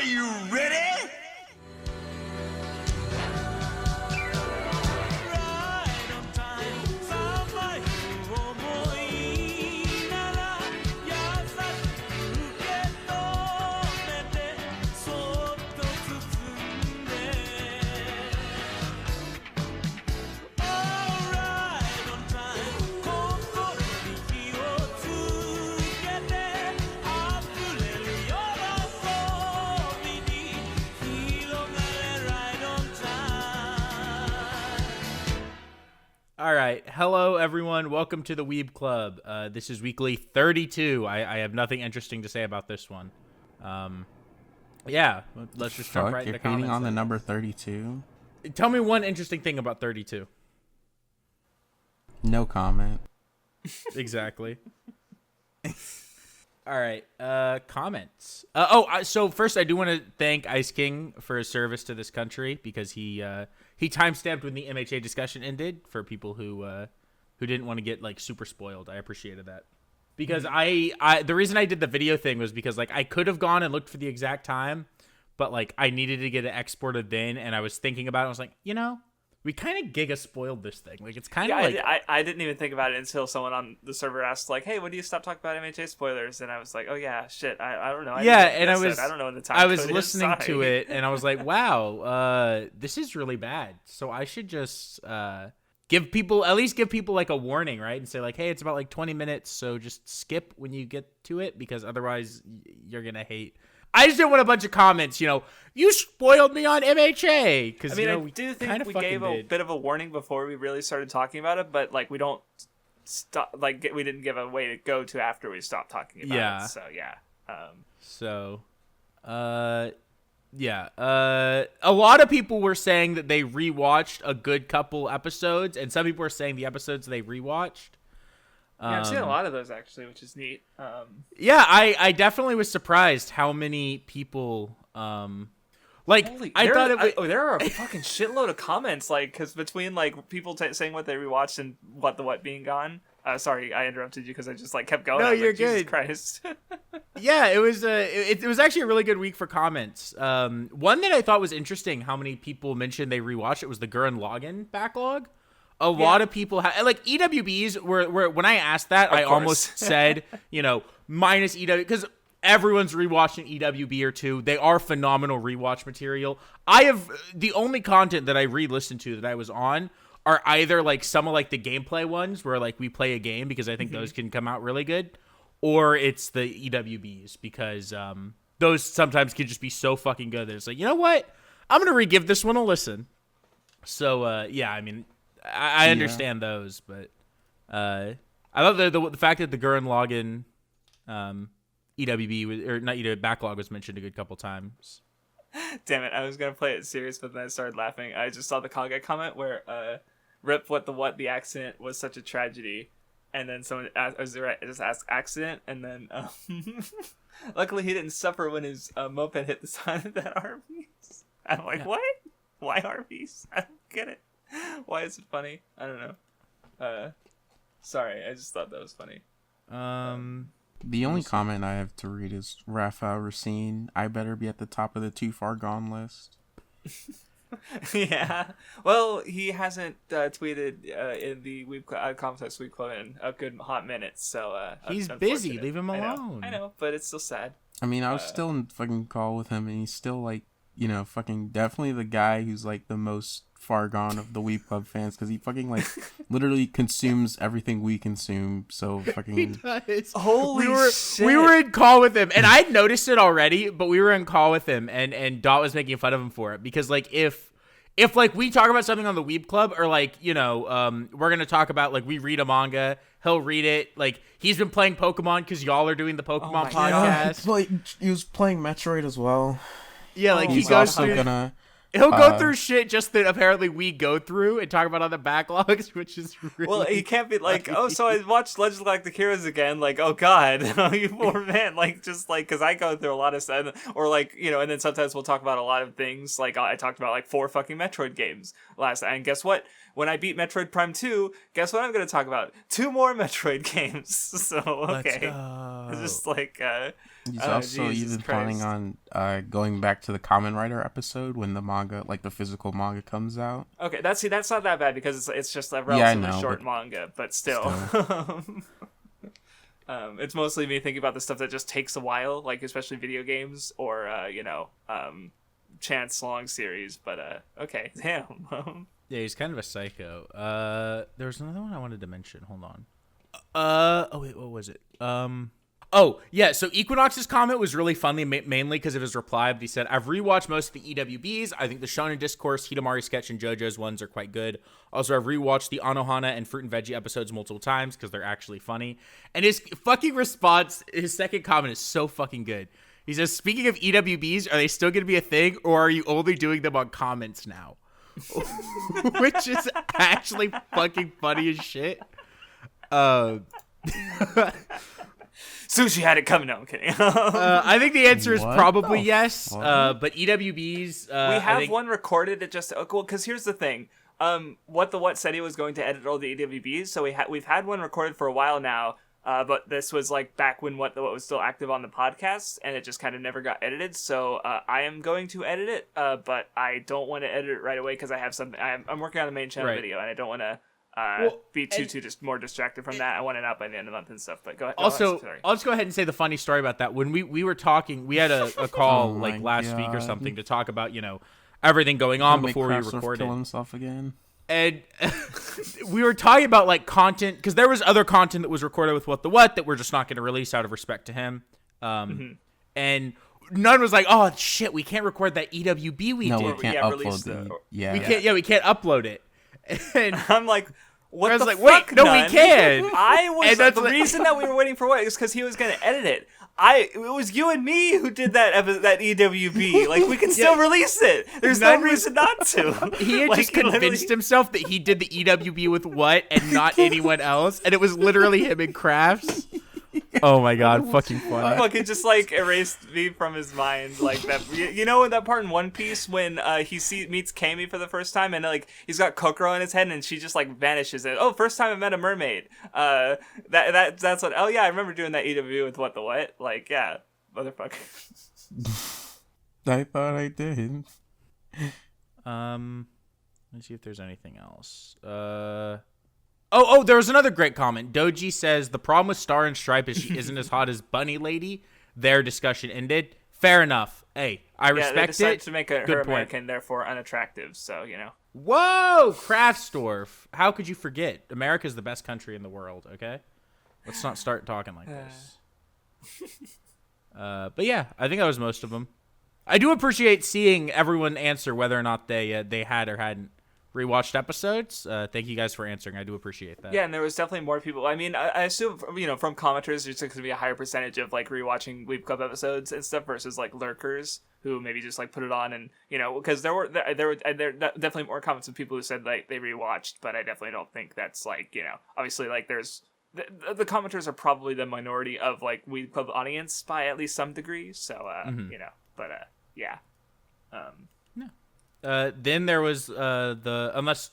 you ready? All right. Hello, everyone. Welcome to the Weeb Club. This is weekly 32. I have nothing interesting to say about this one. Yeah, let's just jump right into comments. You're hating on the number 32? Tell me one interesting thing about 32. No comment. Exactly. All right. Comments. So first, I do want to thank Ice King for his service to this country because he timestamped when the MHA discussion ended for people who didn't want to get like super spoiled. I appreciated that because I the reason I did the video thing was because like I could have gone and looked for the exact time, but like I needed to get it exported then, and I was thinking about it. I was like, we kind of giga spoiled this thing. Like it's kind of like I didn't even think about it until someone on the server asked like, "Hey, when do you stop talking about MHA spoilers?" And I was like, "Oh yeah, shit. I don't know." I don't know when the time. I was listening to it and I was like, "Wow, this is really bad." So I should just give people like a warning, right? And say like, "Hey, it's about like 20 minutes, so just skip when you get to it because otherwise you're gonna hate." I just didn't want a bunch of comments, you spoiled me on MHA. Because I do think we gave a bit of a warning before we really started talking about it, but like we don't stop, like we didn't give a way to go to after we stopped talking about it. So yeah. A lot of people were saying that they rewatched a good couple episodes, and some people were saying the episodes they rewatched. Yeah, I've seen a lot of those actually, which is neat. Yeah, I definitely was surprised how many people there are a fucking shitload of comments, like, because between like people saying what they rewatched and WattheWut being gone. Sorry, I interrupted you because I just like kept going. No, you're like, good. Jesus Christ. Yeah, it was actually a really good week for comments. One that I thought was interesting, how many people mentioned they rewatched it, was the Gurren Lagann backlog. A lot of people like EWBs were when I asked that, I almost said, minus EW, because everyone's rewatching EWB or two. They are phenomenal rewatch material. I have the only content that I re-listened to that I was on are either like some of like the gameplay ones where like we play a game because I think those can come out really good, or it's the EWBs because those sometimes can just be so fucking good that it's like, you know what? I'm gonna re-give this one a listen. So yeah, I mean, I understand those, but I love the fact that the Gurren Lagann EWB or not EWB backlog was mentioned a good couple times. Damn it! I was gonna play it serious, but then I started laughing. I just saw the Kage comment where "Rip what the accident was such a tragedy," and then someone just asked accident, and then luckily he didn't suffer when his moped hit the side of that Arby's. I'm like, what? Why Arby's? I don't get it. Why is it funny? I don't know. Sorry, I just thought that was funny. The only comment I have to read is Raphael Racine. I better be at the top of the Too Far Gone list. Yeah. Well, he hasn't tweeted in the Weeb Complex Weeb Club in a good hot minute, so he's busy. Leave him alone. I know, but it's still sad. I mean, I was still in fucking call with him, and he's still like, fucking definitely the guy who's like the most far gone of the Weeb Club fans, because he fucking like literally consumes everything we consume. So fucking he does. Holy shit. We were in call with him, and I'd noticed it already, but we were in call with him, and Dot was making fun of him for it because like if like we talk about something on the Weeb Club, or like we're gonna talk about like we read a manga, he'll read it. Like he's been playing Pokemon because y'all are doing the Pokemon podcast. Yeah, he was playing Metroid as well. Yeah, like he's also gonna. He'll go through shit just that apparently we go through and talk about on the backlogs, which is really well, he can't be like, funny. Oh, so I watched Legend of Galactic Heroes again. Like, oh god, you poor man. Like, just like, because I go through a lot of stuff, or like, and then sometimes we'll talk about a lot of things. Like, I talked about like 4 fucking Metroid games last night, and guess what? When I beat Metroid Prime 2, guess what I'm going to talk about? 2 more Metroid games. So, okay. Let's go. It's just like, He's also Jesus even Christ. planning on going back to the Kamen Rider episode when the manga, like the physical manga, comes out. Okay, that's not that bad because it's just a Yeah, I relatively know, short but manga, but still. It's mostly me thinking about the stuff that just takes a while, like especially video games or chance long series. But okay, damn. Yeah, he's kind of a psycho. There was another one I wanted to mention. Hold on. Oh wait, what was it? Oh yeah. So Equinox's comment was really funny, mainly because of his reply. But he said, "I've rewatched most of the EWBs. I think the Shonen Discourse, Hidamari sketch, and JoJo's ones are quite good. Also, I've rewatched the Anohana and Fruit and Veggie episodes multiple times because they're actually funny." And his fucking response, his second comment is so fucking good. He says, "Speaking of EWBs, are they still going to be a thing, or are you only doing them on comments now?" Which is actually fucking funny as shit. Sushi had it coming. No, I'm kidding. I think the answer is What probably the yes. fuck? But EWBs, we have I think, one recorded. It just well, because here's the thing. WattheWut said he was going to edit all the EWBs, so we've had one recorded for a while now. But this was like back when WattheWut was still active on the podcast, and it just kind of never got edited. So I am going to edit it, but I don't want to edit it right away because I have something. I'm working on a main channel Right. video, and I don't want to be just more distracted from that. I want it out by the end of the month and stuff. But go ahead. also, sorry. I'll just go ahead and say the funny story about that. When we were talking, we had a call Oh like my last week or God. something to talk about, everything going on Make before we Craftsdwarf recorded. kill himself again. And we were talking about like content because there was other content that was recorded with WattheWut that we're just not going to release out of respect to him. And none was like, "Oh shit, we can't record that EWB we No, did. we can't release upload the- the. We can't. Yeah, we can't upload it." And I'm like, what I was the like, fuck? "Wait, no, we None?" can." I was And that's the like- reason that we were waiting for what is because he was gonna edit it. It was you and me who did that EWB. Like we can still release it. There's no None was- reason not to. He had Like, just convinced himself that he did the EWB with what and not anyone else, and it was literally him and Crafts. Oh my god, fucking funny. fucking just like erased me from his mind like that. You know that part in One Piece when he meets Kami for the first time and like he's got Kokoro in his head and she just like vanishes and first time I met a mermaid. That's what. Oh yeah, I remember doing that EW with WattheWut. Like yeah, motherfucker. I thought I did. Let's see if there's anything else. Oh, there was another great comment. Doji says the problem with Star and Stripe is she isn't as hot as Bunny Lady. Their discussion ended. Fair enough. Hey, I Yeah, they respect decided it. to make her Good point. American, therefore unattractive. So you know. Whoa, Craftsdwarf. How could you forget? America's the best country in the world, okay? Let's not start talking like this. But yeah, I think that was most of them. I do appreciate seeing everyone answer whether or not they had or hadn't rewatched episodes. Thank you guys for answering. I do appreciate that. Yeah, and there was definitely more people. I mean, I assume from commenters, there's going to be a higher percentage of like rewatching Weeb Club episodes and stuff versus like lurkers who maybe just like put it on and because there were definitely more comments of people who said like they rewatched, but I definitely don't think that's like obviously like there's the commenters are probably the minority of like Weeb Club audience by at least some degree. So yeah. Then there was unless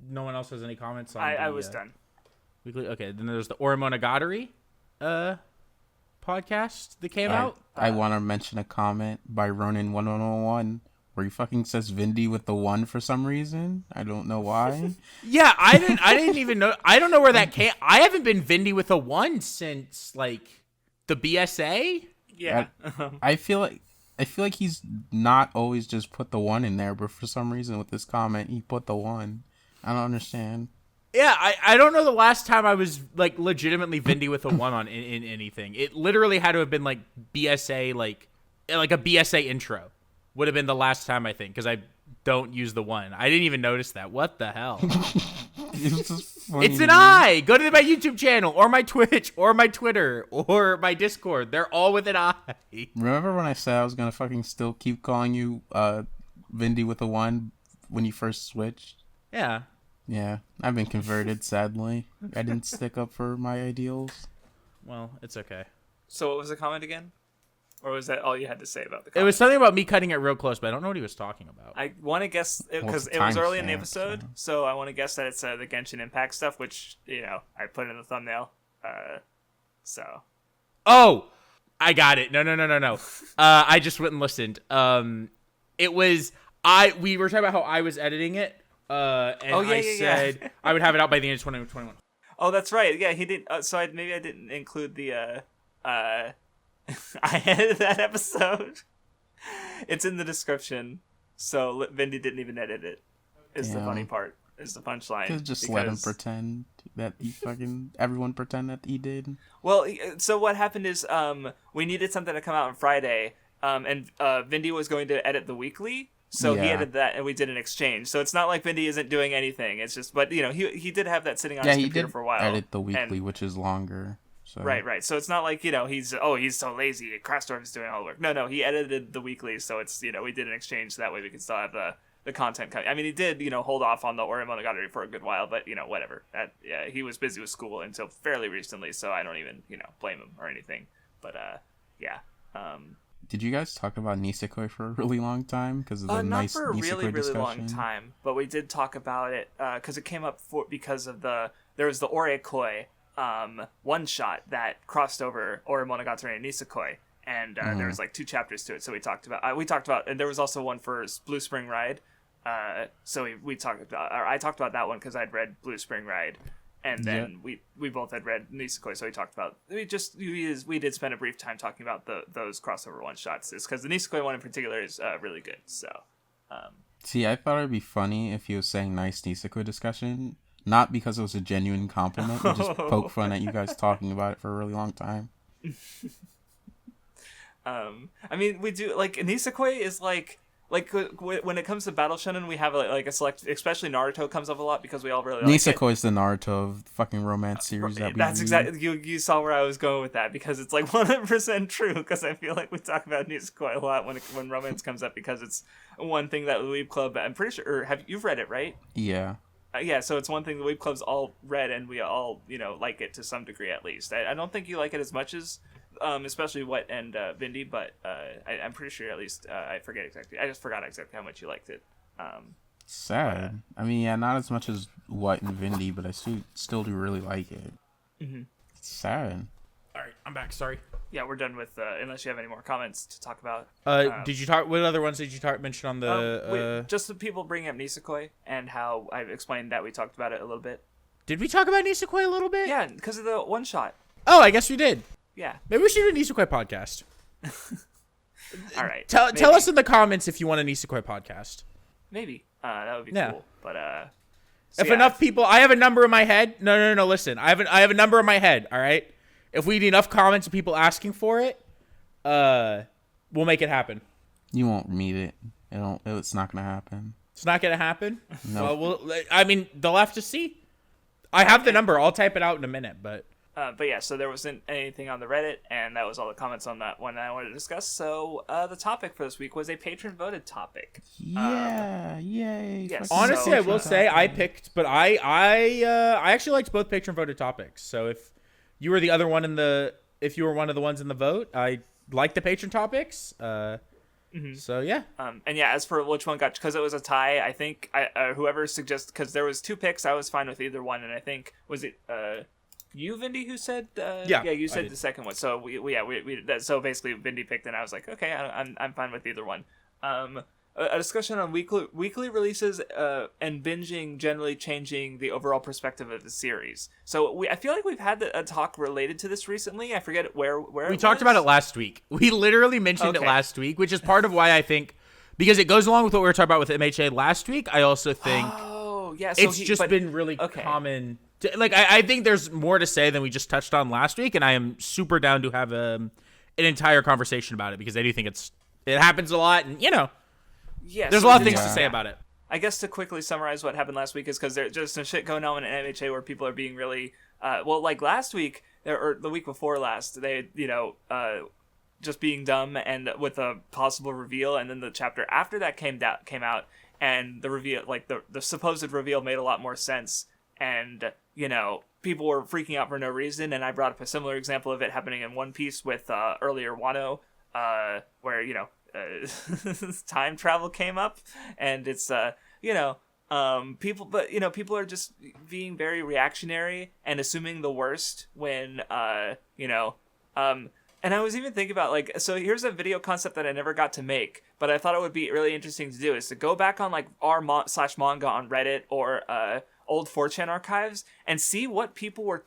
no one else has any comments on I was done. Weekly. Okay, then there's the Orimonogatari podcast that came out. I want to mention a comment by Ronin1101 where he fucking says Vindy with the 1 for some reason. I don't know why. Yeah, I didn't even know. I don't know where that came. I haven't been Vindy with a 1 since like the BSA. Yeah. I feel like he's not always just put the 1 in there, but for some reason with this comment he put the 1. I don't understand. Yeah, I don't know the last time I was like legitimately Vindy with a 1 on in anything. It literally had to have been like BSA, like a BSA intro would have been the last time I think, because I don't use the 1. I didn't even notice that. What the hell? It's just funny It's to an me. I. Go to my YouTube channel or my Twitch or my Twitter or my Discord. They're all with an I. Remember when I said I was gonna fucking still keep calling you Vindy with a 1 when you first switched? Yeah. Yeah, I've been converted, sadly. I didn't stick up for my ideals. Well, it's okay. So what was the comment again? Or was that all you had to say about the comment? It was something about me cutting it real close, but I don't know what he was talking about. I want to guess because it's it was time early in the stamp, episode, so I want to guess that it's the Genshin Impact stuff, which I put in the thumbnail. So Oh, I got it. No. I just went and listened. We were talking about how I was editing it. And I said I would have it out by the end of 2021. Oh, that's right. Yeah, he did. So maybe I didn't include the. I edited that episode. It's in the description, so Vindy didn't even edit it. Is the funny part? Is the punchline? Just let him pretend that everyone pretend that he did. Well, so what happened is we needed something to come out on Friday, and Vindy was going to edit the weekly. So he edited that, and we did an exchange. So it's not like Vindy isn't doing anything. It's just, but he did have that sitting on his computer for a while. Edit the weekly, which is longer. So. Right. So it's not like he's so lazy. Craftsdwarf is doing all the work. No, he edited the weekly, so it's we did an exchange so that way we could still have the content coming. I mean, he did hold off on the Monogatari for a good while, but whatever. He was busy with school until fairly recently, so I don't even blame him or anything. But yeah. Did you guys talk about Nisekoi for a really long time? Because of the nice Nisekoi discussion? Not for a really long time, but we did talk about it because it came up because of there was the Orekoi one shot that crossed over Ore Monogatari and Nisekoi, and there was like 2 chapters to it. So we talked about, and there was also one for Blue Spring Ride. So we talked about, or I talked about that one because I'd read Blue Spring Ride. And then we both had read Nisekoi, so we talked about we did spend a brief time talking about those crossover one shots, is because the Nisekoi one in particular is really good. So, see, I thought it'd be funny if you was saying nice Nisekoi discussion, not because it was a genuine compliment, but just poke fun at you guys talking about it for a really long time. I mean, we do Nisekoi is like when it comes to Battle Shonen, we have a select, especially Naruto comes up a lot because we all really like Nisekoi is the Naruto of the fucking romance series that we That's read. exactly, you saw where I was going with that, because it's 100% true, because I feel like we talk about Nisekoi a lot when romance comes up, because it's one thing that the Weeb Club, I'm pretty sure, you've read it, right? Yeah. Yeah, so it's one thing the Weeb Club's all read, and we all, like it to some degree at least. I don't think you like it as much as especially What and Vindy, but I'm pretty sure at least I just forgot exactly how much you liked it. Sad. I mean, yeah, not as much as What and Vindy, but I still do really like it. Mm-hmm. It's sad. All right, I'm back. Sorry. Yeah, we're done with unless you have any more comments to talk about. Did you talk? What other ones did you mention on the? Just the people bringing up Nisekoi and how I explained that we talked about it a little bit. Did we talk about Nisekoi a little bit? Yeah, because of the one shot. Oh, I guess we did. Yeah. Maybe we should do a Nisekoi podcast. All right. Tell us in the comments if you want a Nisekoi podcast. Maybe. That would be cool. But if enough people, I have a number in my head. No. Listen, I have a number in my head. All right. If we need enough comments of people asking for it, we'll make it happen. You won't meet it. It's not gonna happen. It's not gonna happen. No. Well, I mean, they'll have to see. I have the number. I'll type it out in a minute, but yeah, so there wasn't anything on the Reddit, and that was all the comments on that one that I wanted to discuss. So the topic for this week was a patron-voted topic. Yeah, yay. Yes. Honestly, I will say I picked, but I actually liked both patron-voted topics. So if you were if you were one of the ones in the vote, I liked the patron topics. So yeah. And yeah, as for which one got, because it was a tie, I think whoever suggested, because there was 2 picks, I was fine with either one, and I think was it you, Vindy, who said you said the second one. So so basically Vindy picked, and I was like, okay, I'm fine with either one. A discussion on weekly releases and binging generally changing the overall perspective of the series. So I feel like we've had a talk related to this recently. I forget where we talked about it last week. We literally mentioned it last week, which is part of why I think, because it goes along with what we were talking about with MHA last week. I also think it's been really common. I think there's more to say than we just touched on last week, and I am super down to have an entire conversation about it, because I do think it happens a lot, and there's a lot of things to say about it. I guess to quickly summarize what happened last week is because there's just some shit going on in MHA where people are being really like last week or the week before last, they just being dumb and with a possible reveal, and then the chapter after that came out, and the reveal, like the supposed reveal, made a lot more sense, and people were freaking out for no reason. And I brought up a similar example of it happening in One Piece with earlier Wano, where time travel came up, and it's people are just being very reactionary and assuming the worst when And I was even thinking about, like, so here's a video concept that I never got to make, but I thought it would be really interesting to do, is to go back on, like, r/manga on Reddit or old 4chan archives and see what people were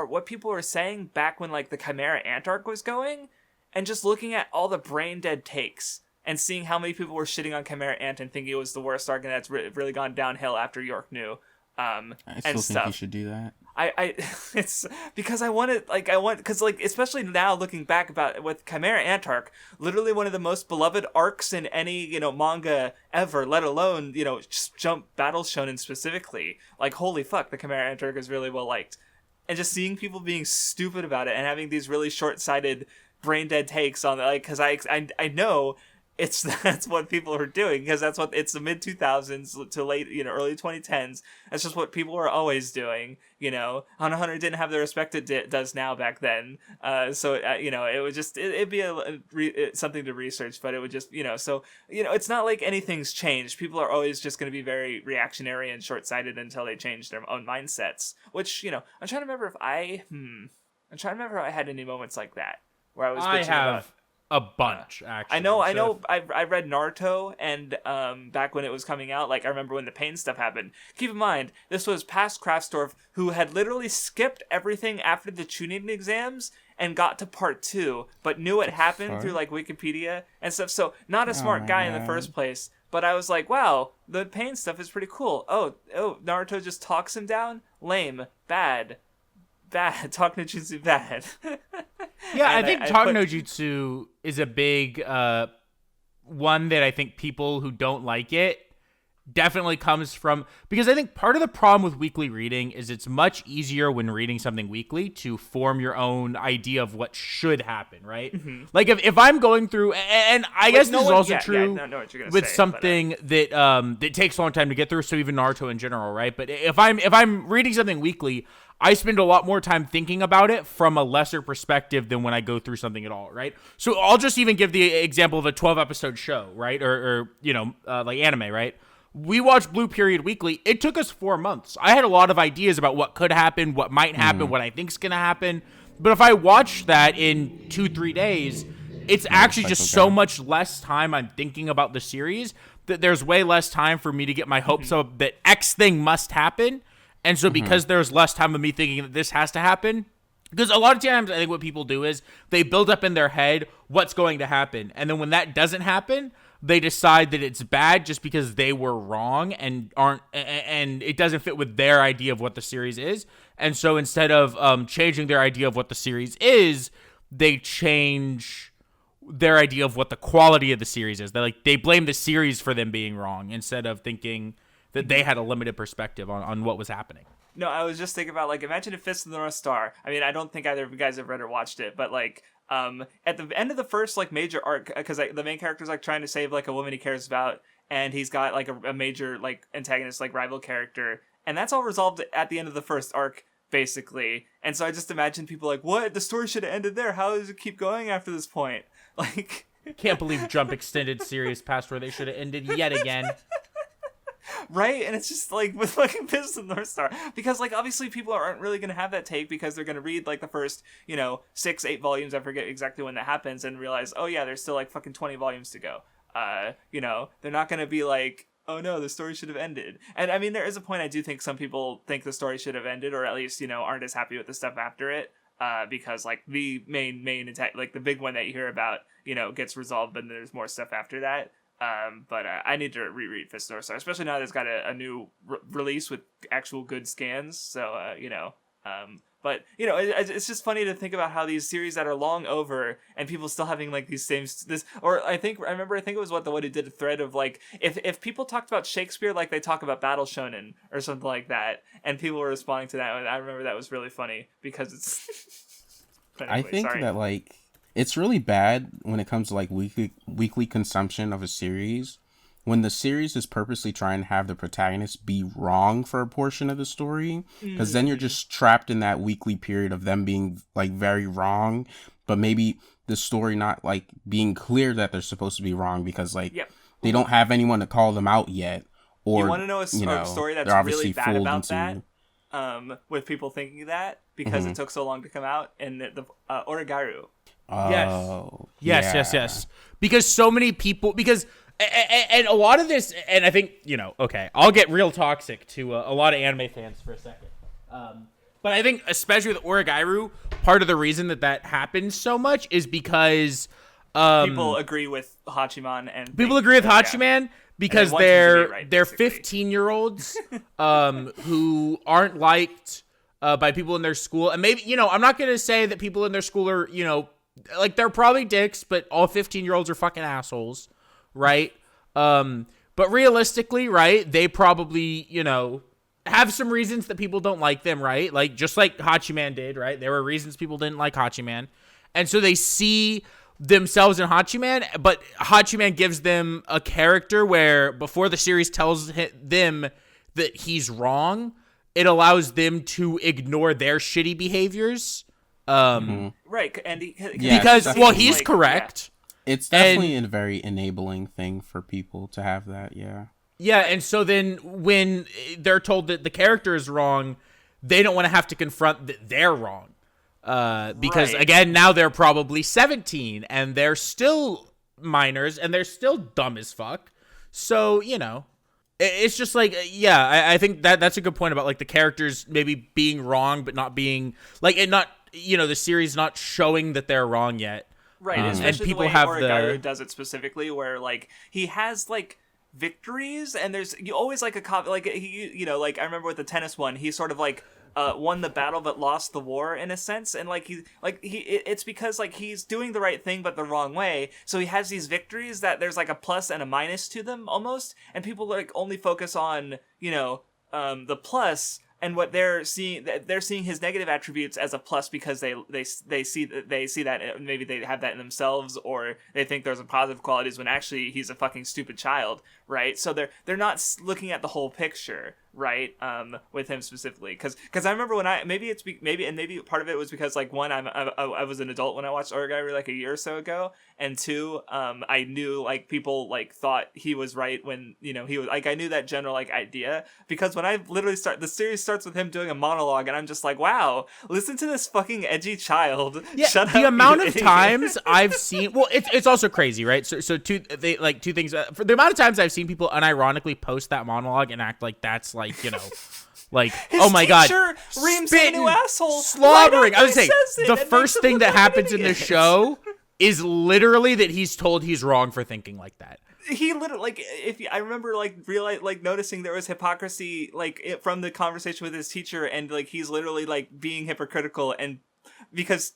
what people were saying back when, like, the Chimera Ant arc was going, and just looking at all the brain dead takes and seeing how many people were shitting on Chimera Ant and thinking it was the worst arc and that's really gone downhill after York knew. I still think you should do that. It's because because like, especially now looking back about with Chimera Ant arc, literally one of the most beloved arcs in any, manga ever, let alone, just Jump Battle Shonen specifically. Like, holy fuck, the Chimera Ant arc is really well liked. And just seeing people being stupid about it and having these really short-sighted brain dead takes on it, like, because I know that's what people are doing, because it's the mid 2000s to late, early 2010s. That's just what people were always doing. Hunter x Hunter didn't have the respect it does now back then. So it would just it'd be something to research, but it would just it's not like anything's changed. People are always just going to be very reactionary and short-sighted until they change their own mindsets. Which I'm trying to remember if I had any moments like that where I was. I have a bunch, actually. I know. I read Naruto, and back when it was coming out, like, I remember when the pain stuff happened. Keep in mind, this was past Craftsdwarf, who had literally skipped everything after the Chunin exams and got to part 2, but knew it happened through, like, Wikipedia and stuff. So, not a smart guy in the first place. But I was like, wow, the pain stuff is pretty cool. Oh, Naruto just talks him down? Lame. Bad. Talk no jutsu bad. Yeah, I think Talk no Jutsu is a big one that I think people who don't like it definitely comes from, because I think part of the problem with weekly reading is it's much easier when reading something weekly to form your own idea of what should happen, right? Mm-hmm. Like if I'm going through, and I guess this is also true with something that takes a long time to get through, so even Naruto in general, right? But if I'm reading something weekly, I spend a lot more time thinking about it from a lesser perspective than when I go through something at all, right? So I'll just even give the example of a 12-episode show, right? Or like anime, right? We watched Blue Period weekly. It took us 4 months. I had a lot of ideas about what could happen, what might happen, what I think's going to happen. But if I watch that in 2-3 days, it's actually just so much less time I'm thinking about the series that there's way less time for me to get my hopes up that X thing must happen. And so because there's less time of me thinking that this has to happen, because a lot of times I think what people do is they build up in their head what's going to happen. And then when that doesn't happen, they decide that it's bad just because they were wrong and it doesn't fit with their idea of what the series is. And so instead of changing their idea of what the series is, they change their idea of what the quality of the series is. They blame the series for them being wrong instead of thinking that they had a limited perspective on what was happening. No, I was just thinking about, like, imagine if Fist of the North Star. I mean, I don't think either of you guys have read or watched it, but, like, at the end of the first, like, major arc, because the main character's, like, trying to save, like, a woman he cares about, and he's got, like, a major, like, antagonist, like, rival character, and that's all resolved at the end of the first arc, basically. And so I just imagine people like, what? The story should have ended there. How does it keep going after this point? Like... Can't believe Jump extended series past where they should have ended yet again. Right? And it's just like with fucking Fist of the North Star, because like obviously people aren't really going to have that take because they're going to read like the first 6-8 volumes, I forget exactly when that happens, and realize, oh yeah, there's still like fucking 20 volumes to go. They're not going to be like, oh no, the story should have ended. And I mean, there is a point I do think some people think the story should have ended, or at least aren't as happy with the stuff after it, because like the main attack, like the big one that you hear about gets resolved, but there's more stuff after that. But I need to reread Fist of the North Star, especially now that it's got a new release with actual good scans. So, but it's just funny to think about how these series that are long over and people still having like these same or I think it was what he did a thread of like, if people talked about Shakespeare like they talk about Battle Shonen or something like that, and people were responding to that, and I remember that was really funny because it's. Anyway, I think that like. It's really bad when it comes to like weekly consumption of a series, when the series is purposely trying to have the protagonist be wrong for a portion of the story, because then you're just trapped in that weekly period of them being like very wrong, but maybe the story not like being clear that they're supposed to be wrong because like they don't have anyone to call them out yet, or you want to know a story that's really bad about that, with people thinking that because it took so long to come out, and the Origaru. Oh, Yes. Because so many people, and a lot of this, and I think, okay, I'll get real toxic to a lot of anime fans for a second. But I think, especially with Origairu, part of the reason that happens so much is because people agree with Hachiman, and because they're 15-year-olds who aren't liked by people in their school. And maybe, I'm not going to say that people in their school are, like, they're probably dicks, but all 15-year-olds are fucking assholes, right? But realistically, right, they probably, have some reasons that people don't like them, right? Like, just like Hachiman did, right? There were reasons people didn't like Hachiman. And so they see themselves in Hachiman, but Hachiman gives them a character where before the series tells them that he's wrong, it allows them to ignore their shitty behaviors. Right, and because he's correct. Yeah. It's definitely a very enabling thing for people to have that, yeah. Yeah, and so then when they're told that the character is wrong, they don't want to have to confront that they're wrong. Because, again, now they're probably 17, and they're still minors, and they're still dumb as fuck. So, it's just like, I think that's a good point about, like, the characters maybe being wrong, but not being, like, and not, the series not showing that they're wrong yet. Right, especially and people the way have Origairu does it specifically, where, like, he has, like, victories, and there's always, like, like, he, like, I remember with the tennis one, he sort of, like, won the battle but lost the war in a sense, and it's because like he's doing the right thing but the wrong way, so he has these victories that there's like a plus and a minus to them almost, and people like only focus on the plus, and what they're seeing his negative attributes as a plus because they see that maybe they have that in themselves, or they think there's a positive qualities when actually he's a fucking stupid child, right? So they're not looking at the whole picture, right? With him specifically, because I remember when maybe part of it was because like one, I was an adult when I watched Origairu like a year or so ago, and two, I knew like people like thought he was right when he was like, I knew that general like idea, because when I literally the series starts with him doing a monologue, and I'm just like, wow, listen to this fucking edgy child. Yeah, shut the up, amount of times I've seen, well, it's also crazy, right? So two things. For the amount of times I've seen people unironically post that monologue and act like that's like, like, his oh my god, reams a new asshole, slobbering. I would say the first thing that happens in the show is literally that he's told he's wrong for thinking like that. He literally, like, I remember noticing there was hypocrisy like from the conversation with his teacher, and like he's literally like being hypocritical, and because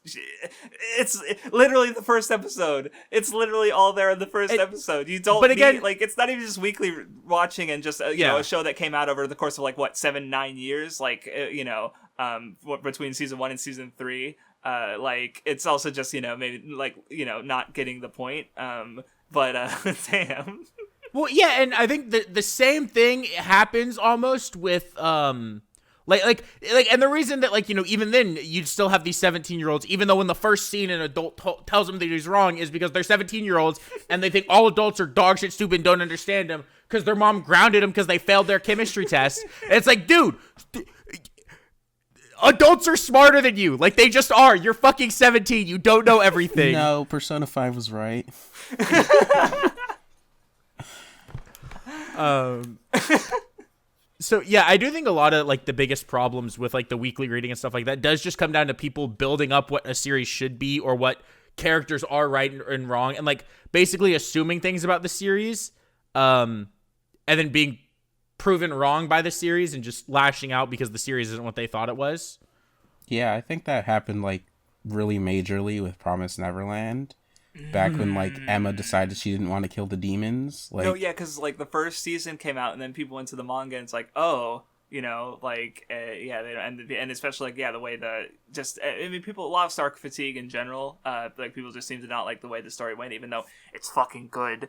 it's literally the first episode. It's literally all there in the first episode. You don't, but again, like, it's not even just weekly watching and just a show that came out over the course of like what 7-9 years, like between season 1 and season 3. Like it's also just maybe like not getting the point. But damn. Well, yeah, and I think the same thing happens almost with like, and the reason that, like, even then you'd still have these 17-year-olds, even though in the first scene an adult tells them that he's wrong, is because they're 17-year-olds and they think all adults are dog shit stupid and don't understand him because their mom grounded them because they failed their chemistry test. And it's like, dude, adults are smarter than you. Like, they just are. You're fucking 17. You don't know everything. No, Persona 5 was right. So yeah, I do think a lot of like the biggest problems with like the weekly reading and stuff like that does just come down to people building up what a series should be, or what characters are right and wrong, and like basically assuming things about the series, and then being proven wrong by the series and just lashing out because the series isn't what they thought it was. Yeah, I think that happened like really majorly with Promised Neverland. Back when like Emma decided she didn't want to kill the demons. Like, no, yeah, because like the first season came out and then people went to the manga and it's like, oh, like yeah, they don't, and especially like the way I mean, people, a lot of Stark fatigue in general. Like people just seem to not like the way the story went, even though it's fucking good.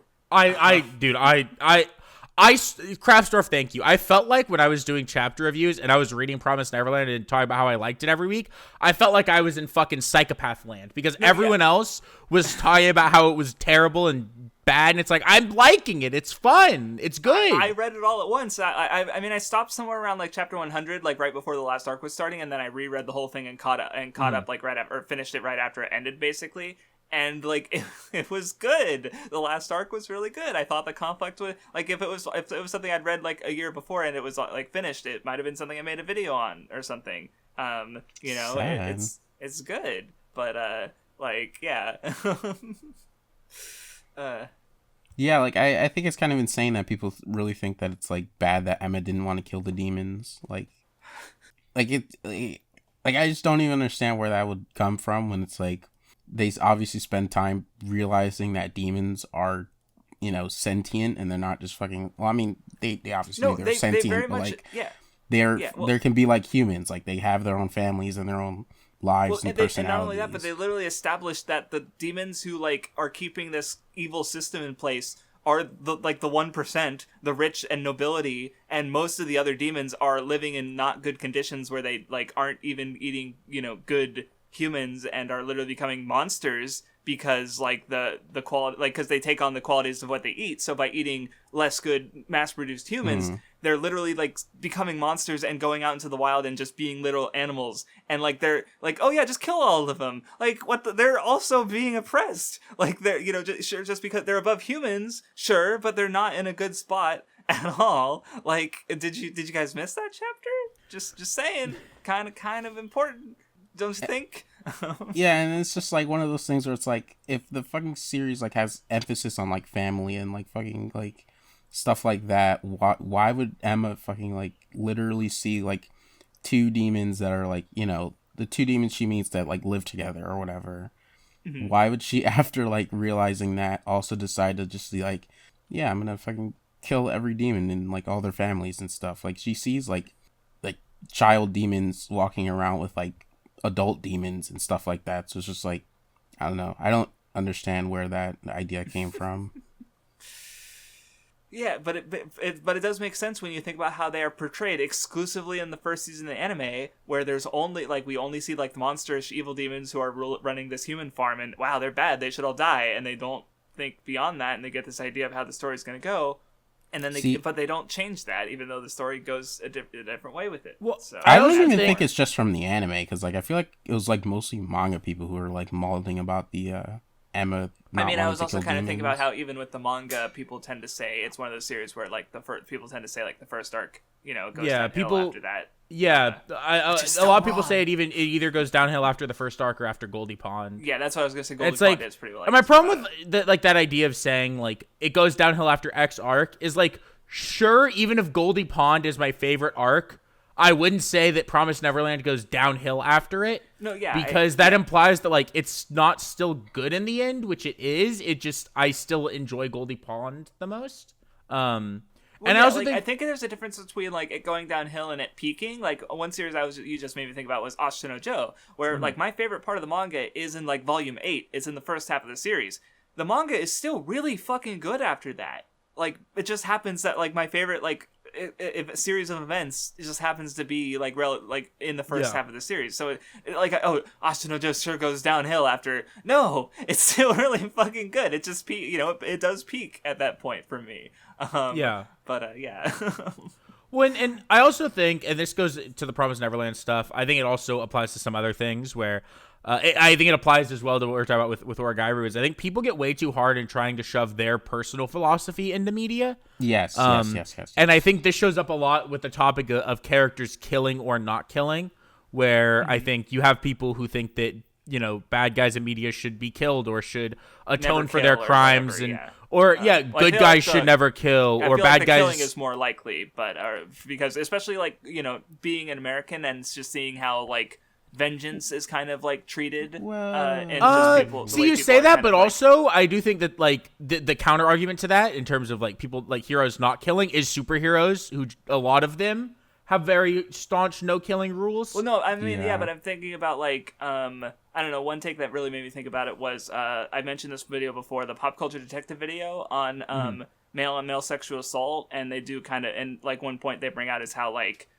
Craftsdwarf, thank you. I felt like when I was doing chapter reviews and I was reading Promised Neverland and talking about how I liked it every week, I felt like I was in fucking psychopath land because everyone else was talking about how it was terrible and bad, and it's like, I'm liking it. It's fun. It's good. I read it all at once. I mean, I stopped somewhere around like chapter 100, like right before the last arc was starting, and then I reread the whole thing and caught up like right after, or finished it right after it ended, basically. and like it was good. The last arc was really good. I thought the conflict was like if it was something I'd read like a year before and it was like finished, it might have been something I made a video on or something. It's good, but like yeah. Yeah, like I think it's kind of insane that people really think that it's like bad that Emma didn't want to kill the demons. Like I just don't even understand where that would come from when it's like they obviously spend time realizing that demons are, you know, sentient and they're not just fucking. Well, I mean, they obviously they're sentient, very but much, like yeah. There can be like humans, like they have their own families and their own lives and personalities. And not only that, but they literally established that the demons who like are keeping this evil system in place are the 1%, the rich and nobility, and most of the other demons are living in not good conditions where they like aren't even eating, you know, good humans and are literally becoming monsters because like the quality, like because they take on the qualities of what they eat. So by eating less good mass-produced humans, they're literally like becoming monsters and going out into the wild and just being little animals. And like they're like, oh yeah, just kill all of them. Like they're also being oppressed. Like they're, you know, just because they're above humans, sure, but they're not in a good spot at all. Like, did you guys miss that chapter? Just saying, kind of important, don't you think? Yeah, and it's just like one of those things where it's like if the fucking series like has emphasis on like family and like fucking like stuff like that, why would Emma fucking like literally see like two demons that are like, you know, the two demons she meets that like live together or whatever? Mm-hmm. Why would she, after like realizing that, also decide to just be like, yeah, I'm gonna fucking kill every demon and like all their families and stuff? Like she sees like child demons walking around with like adult demons and stuff like that, so it's just like, I don't know, I don't understand where that idea came from. Yeah, but it does make sense when you think about how they are portrayed exclusively in the first season of the anime, where there's only like we only see like the monstrous evil demons who are running this human farm, and wow, they're bad, they should all die, and they don't think beyond that, and they get this idea of how the story's going to go. And then but they don't change that, even though the story goes a different way with it. Well, so, I don't even think it's just from the anime, because like I feel like it was like mostly manga people who were like molding about the Emma. I was also kind of thinking about how even with the manga, people tend to say it's one of those series where like people tend to say like the first arc, you know, goes downhill after that. Yeah, a lot of people say it either goes downhill after the first arc or after Goldie Pond. Yeah, that's what I was gonna say. Goldie Pond is pretty well. And my problem with that idea of saying like it goes downhill after X arc is like, sure, even if Goldie Pond is my favorite arc, I wouldn't say that Promised Neverland goes downhill after it. No, yeah, because that implies that like it's not still good in the end, which it is. It just, I still enjoy Goldie Pond the most. And I also think I think there's a difference between like it going downhill and it peaking. Like one series you just made me think about was Ashita no Joe, where like my favorite part of the manga is in like volume 8. It's in the first half of the series. The manga is still really fucking good after that. Like it just happens that like my favorite like a series of events, it just happens to be like in the first half of the series. So Ashita no Joe sure goes downhill after. No, it's still really fucking good. It just it does peak at that point for me. But yeah. And I also think, and this goes to the Promised Neverland stuff, I think it also applies to some other things where I think it applies as well to what we're talking about with Origairu, is I think people get way too hard in trying to shove their personal philosophy into media. Yes. And I think this shows up a lot with the topic of characters killing or not killing, where I think you have people who think that, you know, bad guys in media should be killed or should atone for their crimes, good guys should never kill, or bad guys. Killing is more likely, but because especially like, you know, being an American and just seeing how like vengeance is kind of like treated. You say that, but also I do think that like the counter argument to that, in terms of like people like heroes not killing, is superheroes, who a lot of them have very staunch no killing rules. Well, no, I mean, but I'm thinking about like I don't know, one take that really made me think about it was I mentioned this video before, the Pop Culture Detective video on male on male sexual assault, and they do kind of, and like one point they bring out is how like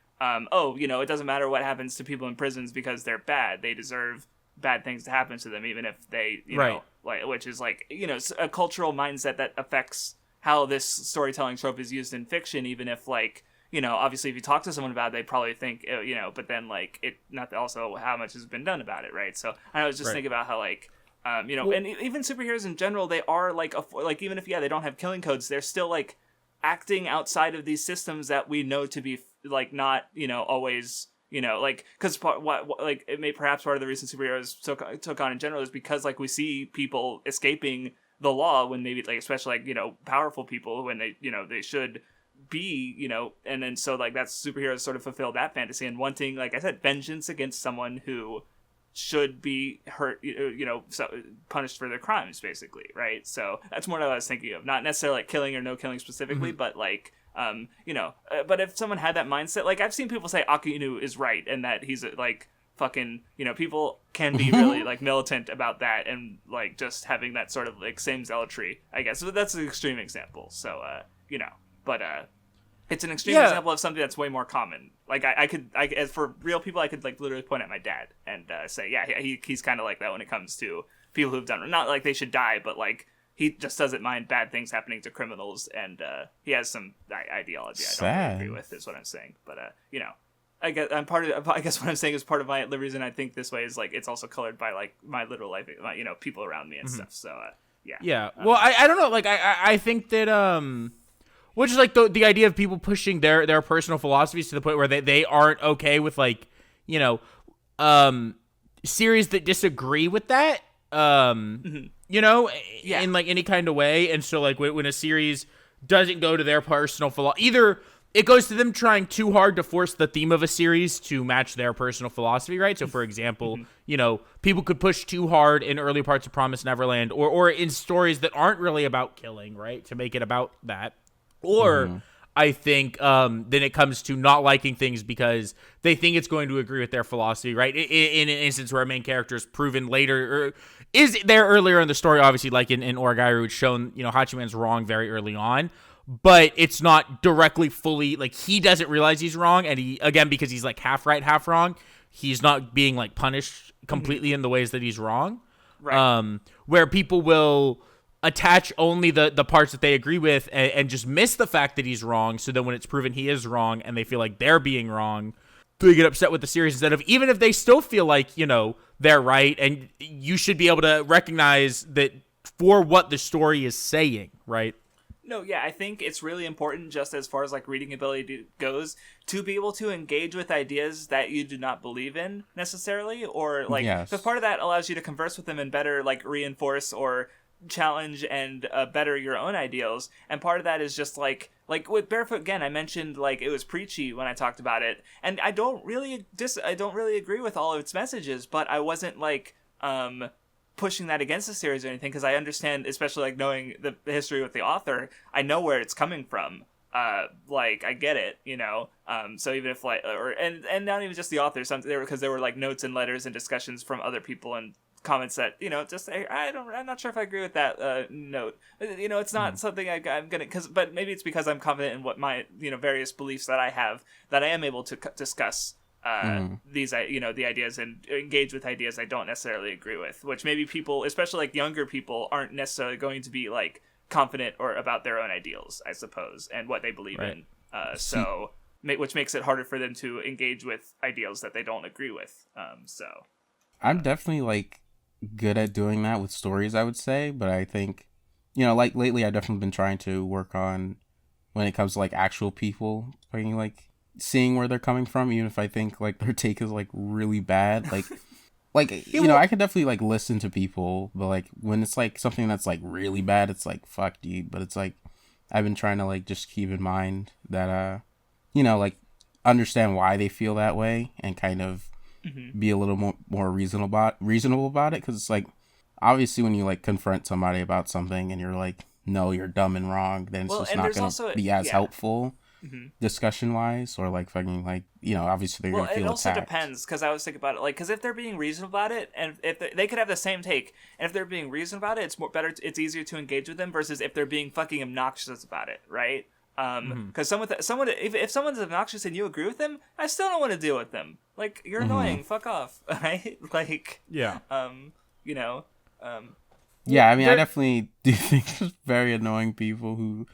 you know, it doesn't matter what happens to people in prisons because they're bad. They deserve bad things to happen to them, even if they, you know, like, which is like, you know, a cultural mindset that affects how this storytelling trope is used in fiction, even if like, you know, obviously if you talk to someone about it, they probably think, you know, but then like it, not also how much has been done about it. Right. So I was just thinking about how like, And even superheroes in general, they are like even if they don't have killing codes, they're still like acting outside of these systems that we know to be like not always like because like it may perhaps part of the reason superheroes took on in general is because like we see people escaping the law when maybe like especially like powerful people when they should be and then so like that's superheroes sort of fulfill that fantasy and wanting, like I said, vengeance against someone who should be hurt, so punished for their crimes, basically, right? So that's more what I was thinking of, not necessarily like killing or no killing specifically, but like, but if someone had that mindset, like I've seen people say Akinu is right and that he's like fucking, people can be really like militant about that and like just having that sort of like same zealotry, I guess. So that's an extreme example. So, but it's an extreme example of something that's way more common. Like I could as for real people, I could like literally point at my dad and say, he's kind of like that when it comes to people who've done, not like they should die, but like he just doesn't mind bad things happening to criminals, and he has some ideology I don't really agree with, is what I'm saying. But I guess what I'm saying is part of the reason I think this way is like it's also colored by like my literal life, people around me and stuff. So Well, I don't know. Like I think that which is like the idea of people pushing their personal philosophies to the point where they aren't okay with like, series that disagree with that, in like any kind of way. And so like when a series doesn't go to their personal philosophy, either it goes to them trying too hard to force the theme of a series to match their personal philosophy, right? So for example, people could push too hard in early parts of Promised Neverland or in stories that aren't really about killing, right? To make it about that. Or I think then it comes to not liking things because they think it's going to agree with their philosophy, right? In an instance where a main character is proven later, or is there earlier in the story, obviously, like in Origairu, it's shown, Hachiman's wrong very early on, but it's not directly fully, like, he doesn't realize he's wrong, and he, again, because he's, like, half right, half wrong, he's not being, like, punished completely in the ways that he's wrong. Right. Where people will attach only the parts that they agree with and just miss the fact that he's wrong. So then when it's proven he is wrong and they feel like they're being wrong, they get upset with the series instead of, even if they still feel like, they're right. And you should be able to recognize that for what the story is saying, right? No, yeah, I think it's really important, just as far as like reading ability goes, to be able to engage with ideas that you do not believe in necessarily, or like, because part of that allows you to converse with them and better like reinforce or challenge and better your own ideals. And part of that is just like with Barefoot, again, I mentioned like it was preachy when I talked about it, and I don't really agree with all of its messages, but I wasn't like pushing that against the series or anything, because I understand, especially like knowing the history with the author, I know where it's coming from. Like I get it, so even if like and not even just the author, because there were like notes and letters and discussions from other people and comments that just I'm not sure if I agree with that note. It's not something I'm gonna, but maybe it's because I'm confident in what my various beliefs that I have, that I am able to discuss these the ideas and engage with ideas I don't necessarily agree with, which maybe people, especially like younger people, aren't necessarily going to be like confident or about their own ideals, I suppose, and what they believe in. Which makes it harder for them to engage with ideals that they don't agree with. So I'm definitely like good at doing that with stories, I would say, but I think like lately I've definitely been trying to work on when it comes to like actual people, like seeing where they're coming from, even if I think like their take is like really bad, like I can definitely like listen to people, but like when it's like something that's like really bad, it's like fuck dude. But it's like I've been trying to like just keep in mind that like understand why they feel that way and kind of be a little more reasonable about it, because it's like obviously when you like confront somebody about something and you're like, no, you're dumb and wrong, then it's just not gonna be as helpful discussion wise, or like fucking like obviously they're gonna feel attacked. It also depends, because I was thinking about it, like, because if they're being reasonable about it, and if they could have the same take, and if they're being reasonable about it, it's easier to engage with them versus if they're being fucking obnoxious about it, right? Because if someone's obnoxious and you agree with them, I still don't want to deal with them. Like, you're annoying, fuck off, right? Like, yeah, yeah, I mean, I definitely do think there's very annoying people who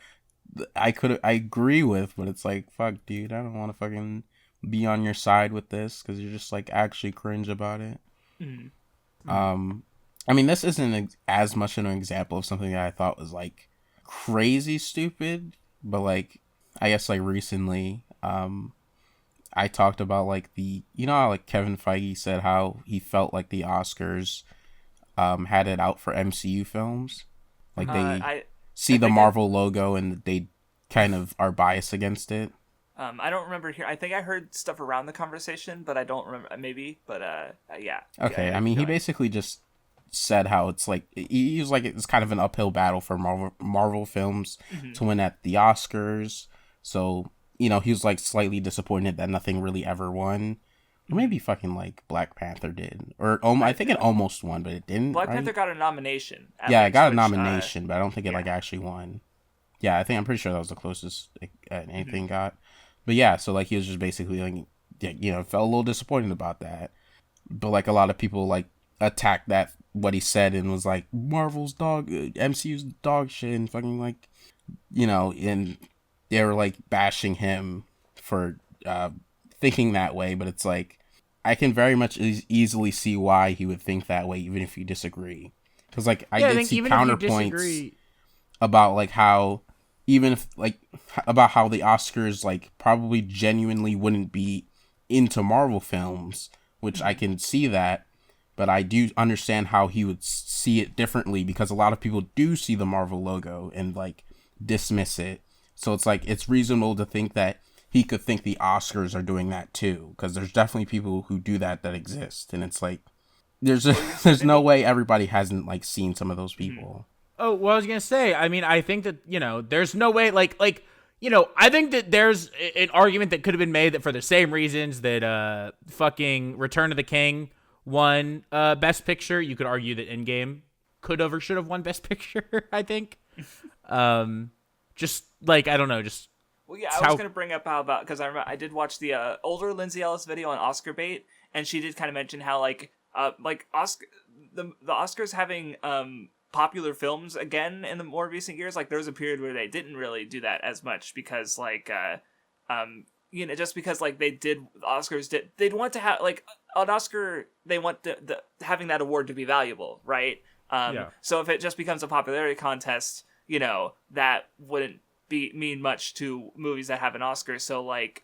I agree with, but it's like, fuck, dude, I don't want to fucking be on your side with this because you're just like actually cringe about it. I mean, this isn't as much an example of something that I thought was like crazy stupid, but like I guess like recently, I talked about like how like Kevin Feige said how he felt like the Oscars had it out for MCU films, like they see the Marvel logo and they kind of are biased against it. I don't remember here. I think I heard stuff around the conversation, but I don't remember. Maybe, but yeah. Okay, yeah, I mean, he basically just said how it's like he was like it's kind of an uphill battle for Marvel films to win at the Oscars. So he was like slightly disappointed that nothing really ever won, or maybe fucking like Black Panther did, or I think it almost won, but it didn't. Black right? Panther got a nomination. Yeah, it got a nomination, but I don't think it like actually won. Yeah, I'm pretty sure that was the closest anything got. But yeah, so like he was just basically like, felt a little disappointed about that. But like a lot of people like attacked that what he said and was like Marvel's MCU's dog shit and fucking like, and they were like bashing him for thinking that way. But it's like I can very much easily see why he would think that way, even if you disagree. Because like I did see counterpoints about like how. Even if, like, about how the Oscars, like, probably genuinely wouldn't be into Marvel films, which I can see that, but I do understand how he would see it differently because a lot of people do see the Marvel logo and, like, dismiss it. So it's, like, it's reasonable to think that he could think the Oscars are doing that, too, because there's definitely people who do that exist, and it's, like, there's no way everybody hasn't, like, seen some of those people. Oh, well, I was going to say, I mean, I think that, there's no way, I think that there's an argument that could have been made that for the same reasons that fucking Return of the King won Best Picture, you could argue that Endgame could have or should have won Best Picture, I think. Just, like, I don't know, just... Well, yeah, I was going to bring up how about... Because I remember I did watch the older Lindsay Ellis video on Oscar bait, and she did kind of mention how, the Oscars having... popular films again in the more recent years, like there was a period where they didn't really do that as much because just because like they'd want to have like an Oscar, they want having that award to be valuable, right? So if it just becomes a popularity contest, that wouldn't mean much to movies that have an Oscar. So like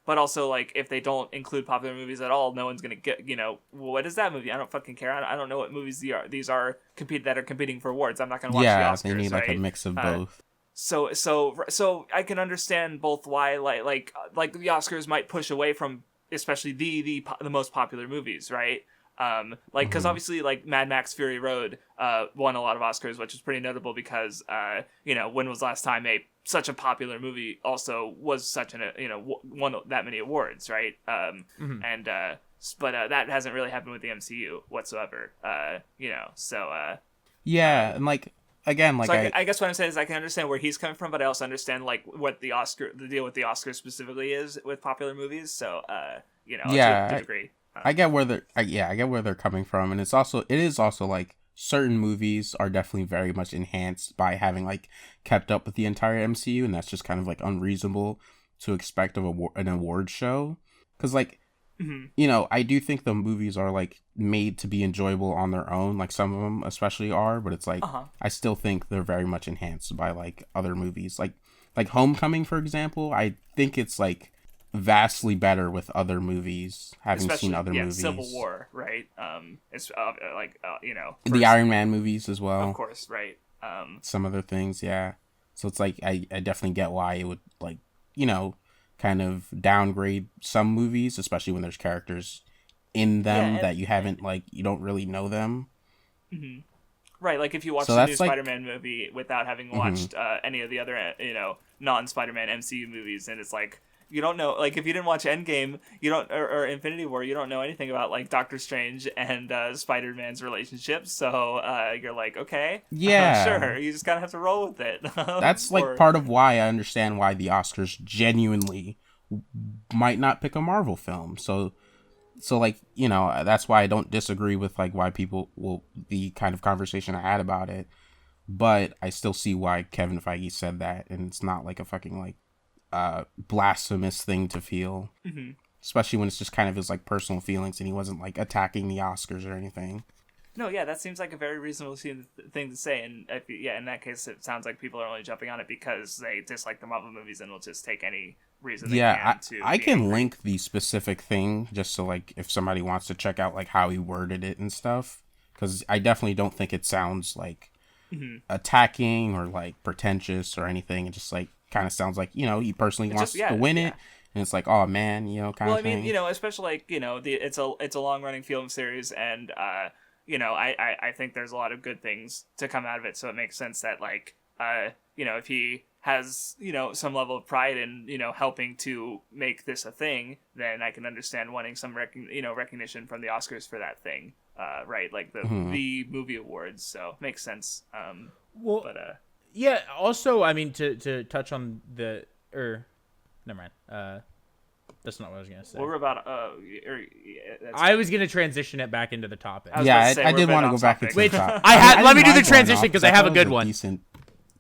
but also like if they don't include popular movies at all, no one's gonna get what is that movie? I don't fucking care. I don't know what movies these are competing for awards. I'm not gonna watch the Oscars. They need like a mix of both. So I can understand both why like the Oscars might push away from especially the most popular movies, right? Because obviously like Mad Max Fury Road won a lot of Oscars, which is pretty notable because when was the last time such a popular movie also was such won that many awards, right? And but that hasn't really happened with the MCU whatsoever, yeah, and like again, like so I guess what I'm saying is I can understand where he's coming from, but I also understand like what the deal with the Oscars specifically is with popular movies. So to a degree. I get where they're coming from, and it is also like certain movies are definitely very much enhanced by having like kept up with the entire MCU, and that's just kind of like unreasonable to expect of an award show. Because like, I do think the movies are like made to be enjoyable on their own, like some of them especially are, but it's like I still think they're very much enhanced by like other movies, like Homecoming, for example. I think it's like vastly better with other movies, having seen other movies. Civil War, right? It's the Iron Man movies as well, of course, right? Some other things, yeah. So it's like I definitely get why it would like kind of downgrade some movies, especially when there's characters in them that you haven't you don't really know them. Right, like if you watch the new Spider-Man movie without having watched any of the other non-Spider-Man MCU movies, and it's like you don't know, like if you didn't watch Endgame, you don't, or Infinity War, you don't know anything about like Doctor Strange and Spider-Man's relationship. So you're like, okay, sure, you just gotta have to roll with it. That's like part of why I understand why the Oscars genuinely might not pick a Marvel film. So like, that's why I don't disagree with like why people the kind of conversation I had about it. But I still see why Kevin Feige said that, and it's not like a fucking like blasphemous thing to feel, mm-hmm. especially when it's just kind of his like personal feelings and he wasn't like attacking the Oscars or anything. No, yeah, that seems like a very reasonable thing to say, and in that case, it sounds like people are only jumping on it because they dislike the Marvel movies and will just take any reason they can to. I can link the specific thing just so like if somebody wants to check out like how he worded it and stuff, because I definitely don't think it sounds like attacking or like pretentious or anything. It just like kind of sounds like he personally wants to win it. And it's like, oh man, kind of thing. Well, I mean, especially like it's a long running film series, and I think there's a lot of good things to come out of it. So it makes sense that like if he has some level of pride in helping to make this a thing, then I can understand wanting some recognition from the Oscars for that thing, right? Like the movie awards. So makes sense. Yeah. Also, I mean, to touch on never mind. That's not what I was gonna say. We're about. I was gonna transition it back into the topic. I did want to go back into the topic. Let me do the transition because I have a good one. Decent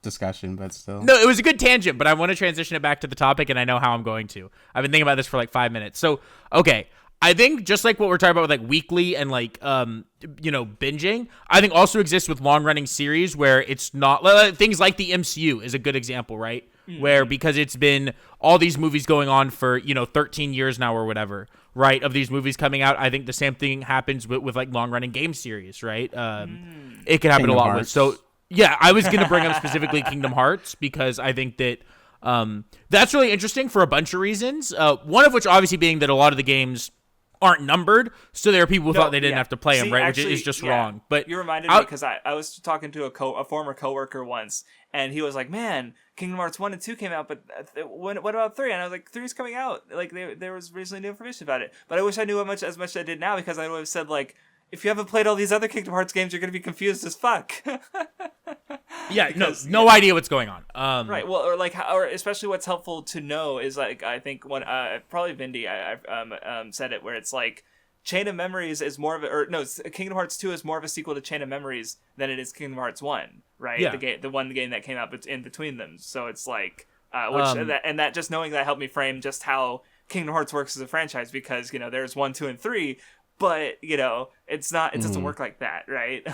discussion, but still. No, it was a good tangent, but I want to transition it back to the topic, and I know how I'm going to. I've been thinking about this for like 5 minutes. So, okay. I think just like what we're talking about with like weekly and like binging, I think also exists with long running series where it's not things like the MCU is a good example, right? Mm-hmm. Where because it's been all these movies going on for 13 years now or whatever, right? Of these movies coming out, I think the same thing happens with like long running game series, right? It can happen a lot with. So yeah, I was gonna bring up specifically Kingdom Hearts because I think that that's really interesting for a bunch of reasons. One of which obviously being that a lot of the games aren't numbered, so there are people who thought they didn't have to play them, right? Actually, which is just wrong. But you reminded me because I was talking to a former coworker once, and he was like, "Man, Kingdom Hearts 1 and 2 came out, but what about 3?" And I was like, "3's coming out. Like there was recently new information about it." But I wish I knew as much as I did now because I would have said like, if you haven't played all these other Kingdom Hearts games, you're going to be confused as fuck. Yeah, because, no idea what's going on. Right. Well, or especially what's helpful to know is like I think when probably Vindy said it where it's like Chain of Memories is more of Kingdom Hearts 2 is more of a sequel to Chain of Memories than it is Kingdom Hearts 1, right? Yeah. The one game that came out in between them. So it's like that just knowing that helped me frame just how Kingdom Hearts works as a franchise because there's 1, 2, and 3. But it doesn't work like that, right?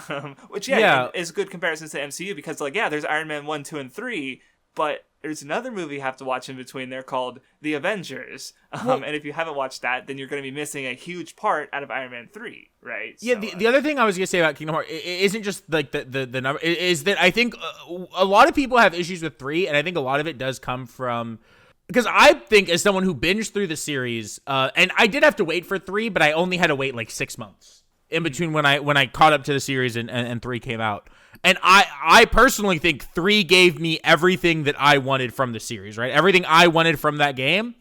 Which is a good comparison to MCU because there's Iron Man 1, 2, and 3, but there's another movie you have to watch in between there called The Avengers. And if you haven't watched that, then you're going to be missing a huge part out of Iron Man 3, right? Yeah, the other thing I was going to say about Kingdom Hearts isn't just like the number, is that I think a lot of people have issues with 3, and I think a lot of it does come from. Because I think as someone who binged through the series, and I did have to wait for 3, but I only had to wait like 6 months in between when I caught up to the series and 3 came out. And I personally think 3 gave me everything that I wanted from the series, right? Everything I wanted from that game,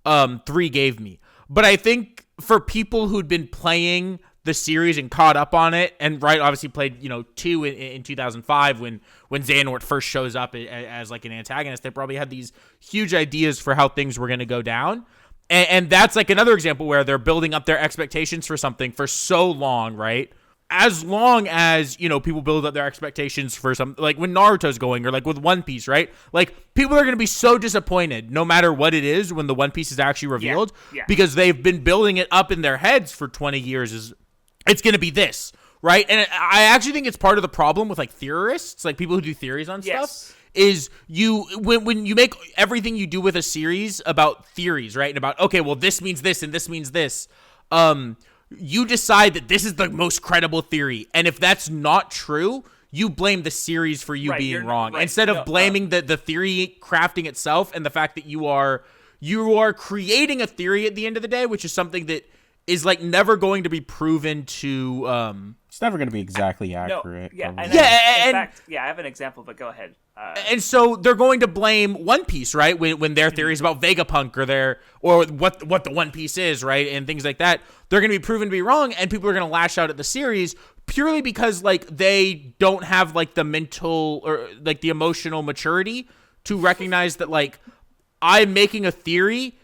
3 gave me. But I think for people who'd been playing the series and caught up on it, and obviously played 2 in 2005 when Xehanort first shows up as like an antagonist, they probably had these huge ideas for how things were going to go down, and that's like another example where they're building up their expectations for something for so long, right? As long as people build up their expectations for some, like when Naruto's going, or like with One Piece, right? Like people are going to be so disappointed no matter what it is when the One Piece is actually revealed, because they've been building it up in their heads for 20 years. It's going to be this, right? And I actually think it's part of the problem with like theorists, like people who do theories on stuff, is when you make everything you do with a series about theories, right? And about, okay, well, this means this and this means this. You decide that this is the most credible theory. And if that's not true, you blame the series for you being wrong. Right. Instead of blaming the theory crafting itself and the fact that you are creating a theory at the end of the day, which is something that is like never going to be proven to it's never going to be exactly accurate. I have an example, but go ahead. And so they're going to blame One Piece, right? When their theories about Vegapunk or what the One Piece is, right? And things like that, they're going to be proven to be wrong, and people are going to lash out at the series purely because like they don't have like the mental or like the emotional maturity to recognize that like I'm making a theory.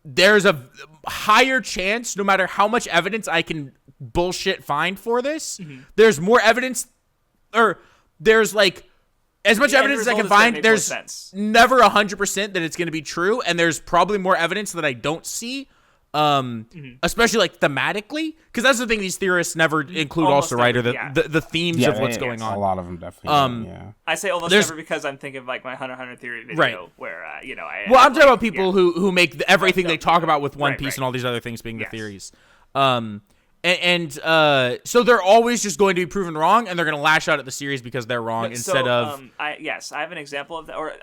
There's a higher chance, no matter how much evidence I can bullshit find for this, there's more evidence, or there's like as much evidence as I can find. There's never 100% that it's going to be true, and there's probably more evidence that I don't see especially like thematically, because that's the thing these theorists never include. Almost Also, right, never, or the themes of what's going on. A lot of them definitely. I say almost never because I'm thinking of like my Hunter x Hunter theory video, right, where I'm talking about people who make everything they talk about with One Piece and all these other things being the theories. So they're always just going to be proven wrong, and they're going to lash out at the series because they're wrong instead of. I have an example of that, or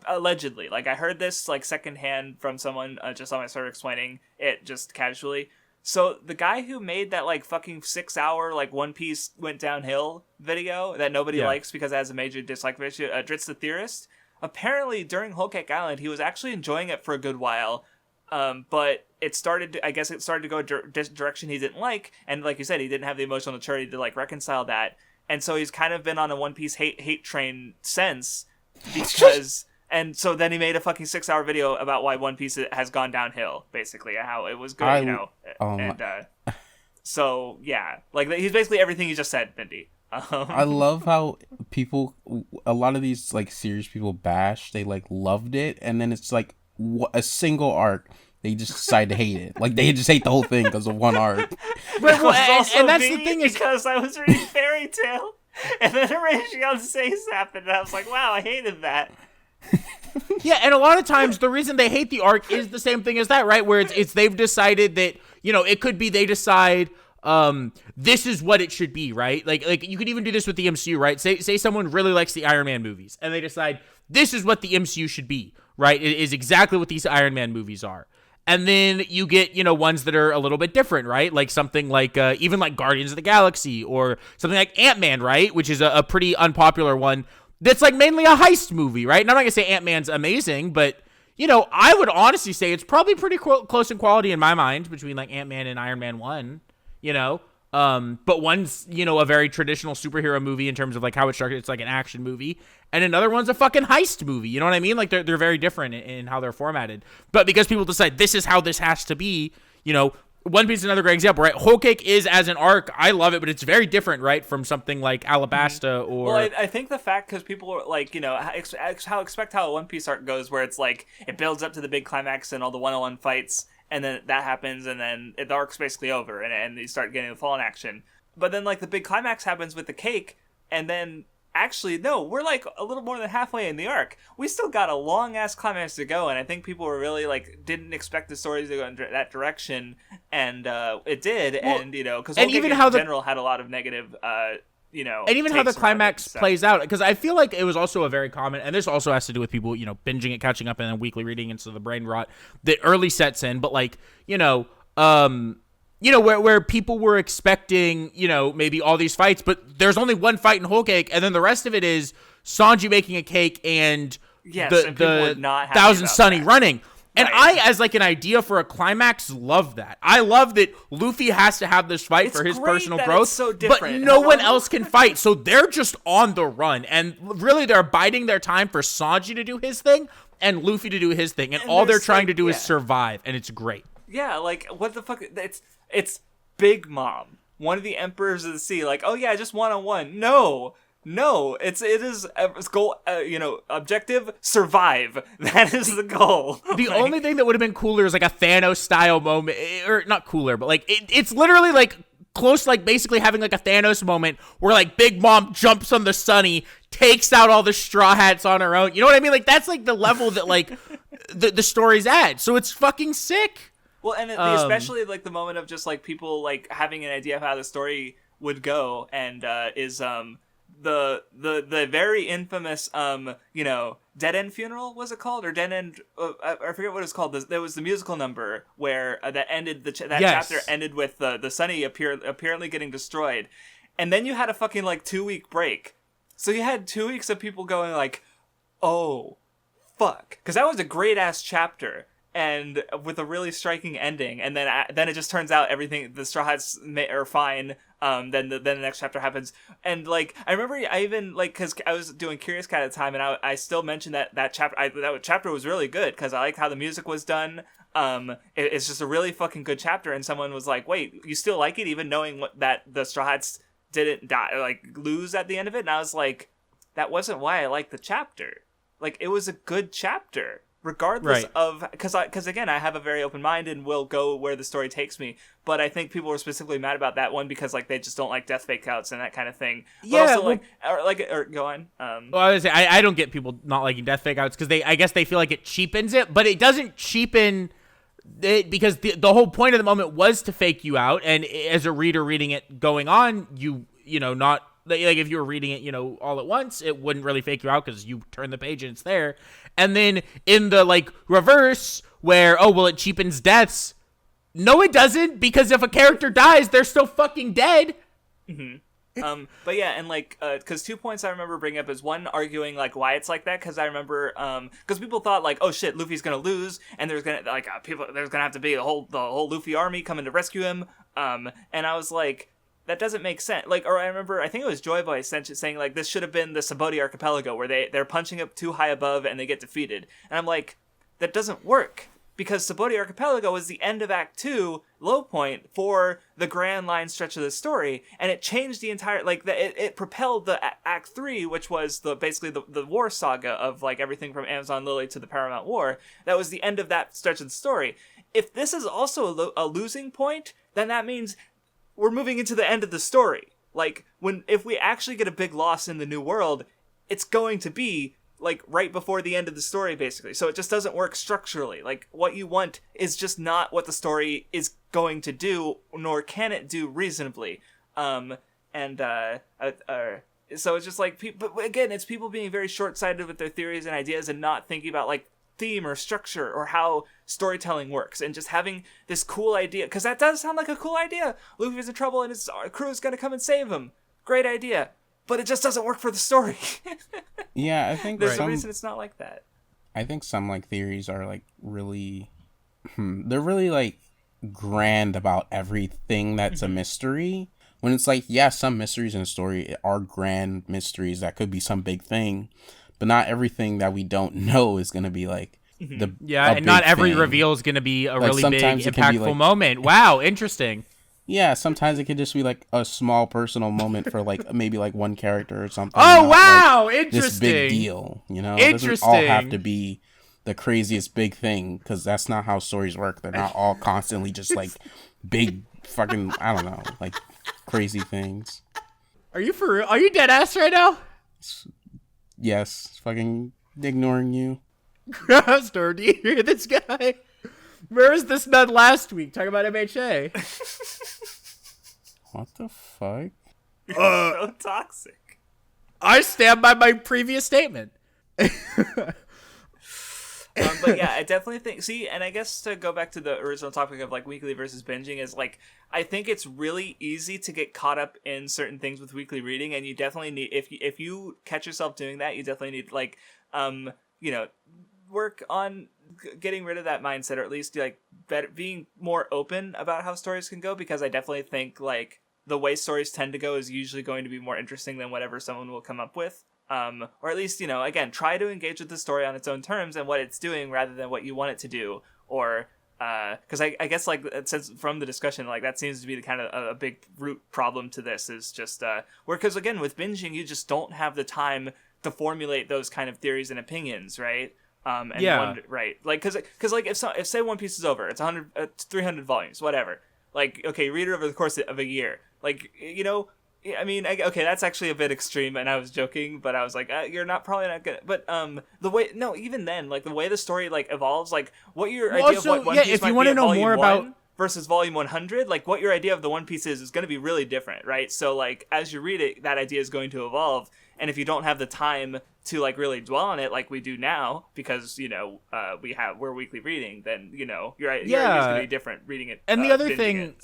allegedly, like I heard this like secondhand from someone just on my started explaining it just casually. So the guy who made that like fucking 6-hour like One Piece went downhill video that nobody likes because it has a major dislike issue, Dritz the Theorist. Apparently during Whole Cake Island, he was actually enjoying it for a good while. But it started to go a direction he didn't like, and like you said, he didn't have the emotional maturity to like reconcile that, and so he's kind of been on a One Piece hate train since, because and so then he made a fucking 6-hour video about why One Piece has gone downhill, basically how it was good, so yeah, like he's basically everything you just said, Vindy. I love how a lot of these like series people bash, they like loved it, and then it's like a single arc they just decide to hate it, like they just hate the whole thing because of one arc. But and that's the thing is because I was reading Fairy Tail and then Horatio Sace happened and I was like, wow, I hated that. Yeah, and a lot of times the reason they hate the arc is the same thing as that, right? Where it's they've decided that, it could be they decide this is what it should be, right? Like you could even do this with the MCU, right? Say someone really likes the Iron Man movies and they decide this is what the MCU should be, right? It is exactly what these Iron Man movies are. And then you get, ones that are a little bit different, right? Like something like, even like Guardians of the Galaxy or something like Ant-Man, right? Which is a pretty unpopular one that's like mainly a heist movie, right? And I'm not going to say Ant-Man's amazing, but, I would honestly say it's probably pretty close in quality in my mind between like Ant-Man and Iron Man 1, but one's, a very traditional superhero movie in terms of like how it's structured. It's like an action movie. And another one's a fucking heist movie. You know what I mean? Like they're very different in how they're formatted. But because people decide this is how this has to be, One Piece is another great example, right? Whole Cake is as an arc. I love it, but it's very different, right? From something like Alabasta or... Well, I think the fact, because people are like, expect how a One Piece arc goes, where it's like, it builds up to the big climax and all the one-on-one fights, and then that happens, and then the arc's basically over, and you start getting the fallen action. But then, like, the big climax happens with the cake, and then... Actually, no, we're like a little more than halfway in the arc. We still got a long-ass climax to go, and I think people were really, like, didn't expect the story to go in that direction, and it did, well, and, because even how in general had a lot of negative, and even how the climax plays out, because I feel like it was also a very common, and this also has to do with people, binging it, catching up, and then weekly reading, and so the brain rot that early sets in, but, like, where people were expecting, maybe all these fights, but there's only one fight in Whole Cake, and then the rest of it is Sanji making a cake and the Thousand Sunny running. And right. I, as like an idea for a climax, love that. I love that Luffy has to have this fight for his personal growth, so but no one else can fight, so they're just on the run. And really, they're biding their time for Sanji to do his thing and Luffy to do his thing, and all they're trying to do is survive, and it's great. Yeah, like, what the fuck? It's Big Mom, one of the emperors of the sea. Like, oh yeah, just one-on-one. No, it is goal. Objective: survive. That is the goal. The only thing that would have been cooler is like a Thanos style moment, or not cooler, but like it's literally like close, like basically having like a Thanos moment where like Big Mom jumps on the Sunny, takes out all the Straw Hats on her own. You know what I mean? Like that's like the level that like the story's at. So it's fucking sick. Well, and especially like the moment of just like people like having an idea of how the story would go, and is the very infamous Dead End Funeral, was it called, or Dead End? I forget what it's called. There was the musical number where that ended chapter ended with the Sunny apparently getting destroyed, and then you had a fucking like 2-week break, so you had 2 weeks of people going like, oh, fuck, because that was a great ass chapter. And with a really striking ending, and then it just turns out everything, the Straw Hats are fine. Then the next chapter happens, and like I remember, I even like because I was doing Curious Cat at the time, and I still mentioned that chapter. That chapter was really good because I liked how the music was done. It's just a really fucking good chapter, and someone was like, "Wait, you still like it, even knowing that the Straw Hats didn't die, like lose at the end of it?" And I was like, "That wasn't why I liked the chapter. Like it was a good chapter." regardless Right. of because again, I have a very open mind and will go where the story takes me. But I think people were specifically mad about that one because like they just don't like death fake outs and that kind of thing. But Yeah, also well- or go on. Well, I was gonna say, I don't get people not liking death fake outs because I guess they feel like it cheapens it, but it doesn't cheapen it because the whole point of the moment was to fake you out, and as a reader reading it going on, you know, not like if you were reading it, you know, all at once, it wouldn't really fake you out because you turn the page and it's there. And then in the like reverse, where it cheapens deaths. No, it doesn't, because if a character dies, they're still fucking dead. But yeah, and like, because 2 points I remember bringing up is one arguing like why it's like that, because I remember, because people thought like, oh shit, Luffy's gonna lose, and there's gonna like there's gonna have to be the whole Luffy army coming to rescue him, and I was like, that doesn't make sense. Like, or I remember, I think it was Joy Boy Sentient saying like this should have been the Subreddit archipelago where they're punching up too high above and they get defeated, and I'm like, that doesn't work. Because Subreddit Archipelago was the end of Act 2 low point for the grand line stretch of the story, and it changed the entire it propelled the Act 3, which was basically the war saga of like everything from Amazon Lily to the Paramount War. That was the end of that stretch of the story. If this is also a losing point, then that means we're moving into the end of the story. Like if we actually get a big loss in the New World, it's going to be like right before the end of the story, basically. So it just doesn't work structurally. Like what you want is just not what the story is going to do, nor can it do reasonably. So it's just like, but again, it's people being very short-sighted with their theories and ideas and not thinking about like theme or structure or how storytelling works, and just having this cool idea, because that does sound like a cool idea. Luffy's in trouble and his crew is going to come and save him. Great idea. But it just doesn't work for the story. Yeah, I think there's a reason it's not like that. I think some like theories are like really, they're really like grand about everything that's a mystery. When it's like, yeah, some mysteries in a story are grand mysteries that could be some big thing, but not everything that we don't know is gonna be like and not every reveal is gonna be a really big impactful moment. Wow, interesting. Yeah, sometimes it could just be like a small personal moment for like maybe like one character or something. Oh, wow, like interesting. This big deal, you know? It doesn't all have to be the craziest big thing, because that's not how stories work. They're not all constantly just like big fucking, I don't know, like crazy things. Are you for real? Are you dead ass right now? Yes, fucking ignoring you. Craftsdwarf, do you hear this guy? Where was this nut last week? Talking about MHA. What the fuck? So toxic. I stand by my previous statement. But yeah, I definitely think. See, and I guess to go back to the original topic of like weekly versus binging is like, I think it's really easy to get caught up in certain things with weekly reading, and you definitely need, if you catch yourself doing that, you definitely need like work on getting rid of that mindset, or at least like being more open about how stories can go, because I definitely think like the way stories tend to go is usually going to be more interesting than whatever someone will come up with. Or at least, again, try to engage with the story on its own terms and what it's doing rather than what you want it to do. Or, because I guess, like, since from the discussion, like, that seems to be the kind of a big root problem to this is just, because, again, with binging, you just don't have the time to formulate those kind of theories and opinions, right? Right. Like, because like, if say One Piece is over, it's 300 volumes, whatever. Like, okay, read it over the course of a year. Like, I mean, okay, that's actually a bit extreme, and I was joking, but I was like, you're probably not gonna. But even then, like the way the story like evolves, like what your idea of what One Piece if might you want be to know volume more one about versus volume 100, like what your idea of the One Piece is going to be really different, right? So like as you read it, that idea is going to evolve, and if you don't have the time to like really dwell on it like we do now, because we're weekly reading, then your idea is going to be different reading it. And the other thing,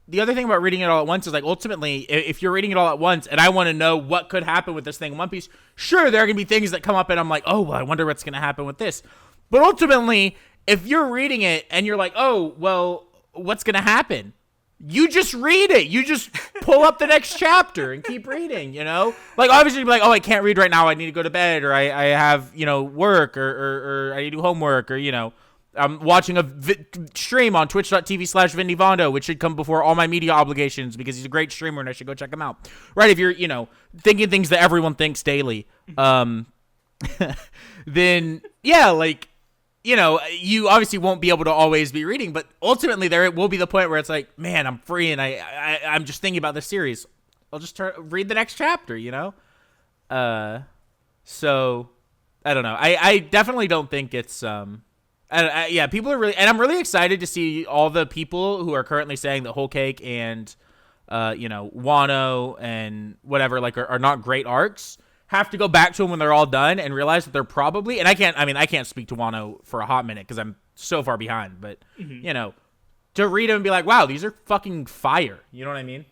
the other thing about reading it all at once is like ultimately, if you're reading it all at once, and I want to know what could happen with this thing in One Piece, sure, there are gonna be things that come up, and I'm like, oh, well, I wonder what's gonna happen with this. But ultimately, if you're reading it and you're like, oh, well, what's gonna happen? You just read it. You just pull up the next chapter and keep reading, Like, obviously, you'd be like, oh, I can't read right now. I need to go to bed, or I have, work, or I need to do homework, or, I'm watching a stream on twitch.tv/VindyVondo, which should come before all my media obligations because he's a great streamer and I should go check him out. Right, if you're, thinking things that everyone thinks daily, then, yeah, like, you obviously won't be able to always be reading, but ultimately there will be the point where it's like, man, I'm free and I'm just thinking about this series. I'll just read the next chapter, So I don't know. I definitely don't think it's people are really, and I'm really excited to see all the people who are currently saying that Whole Cake and Wano and whatever are not great arcs have to go back to them when they're all done and realize that they're probably, and I can't speak to Wano for a hot minute because I'm so far behind, but to read them and be like, wow, these are fucking fire. You know what I mean?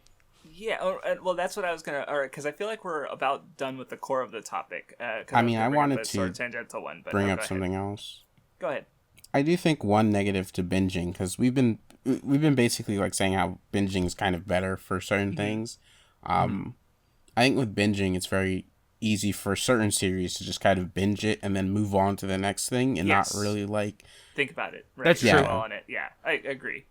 Yeah, well, that's what I was gonna, because I feel like we're about done with the core of the topic. I wanted to tangential one, but bring up something else. Go ahead. I do think one negative to binging, because we've been basically like saying how binging is kind of better for certain things. I think with binging, it's very easy for certain series to just kind of binge it and then move on to the next thing and not really think about it. Right? That's true. On it. Yeah, I agree.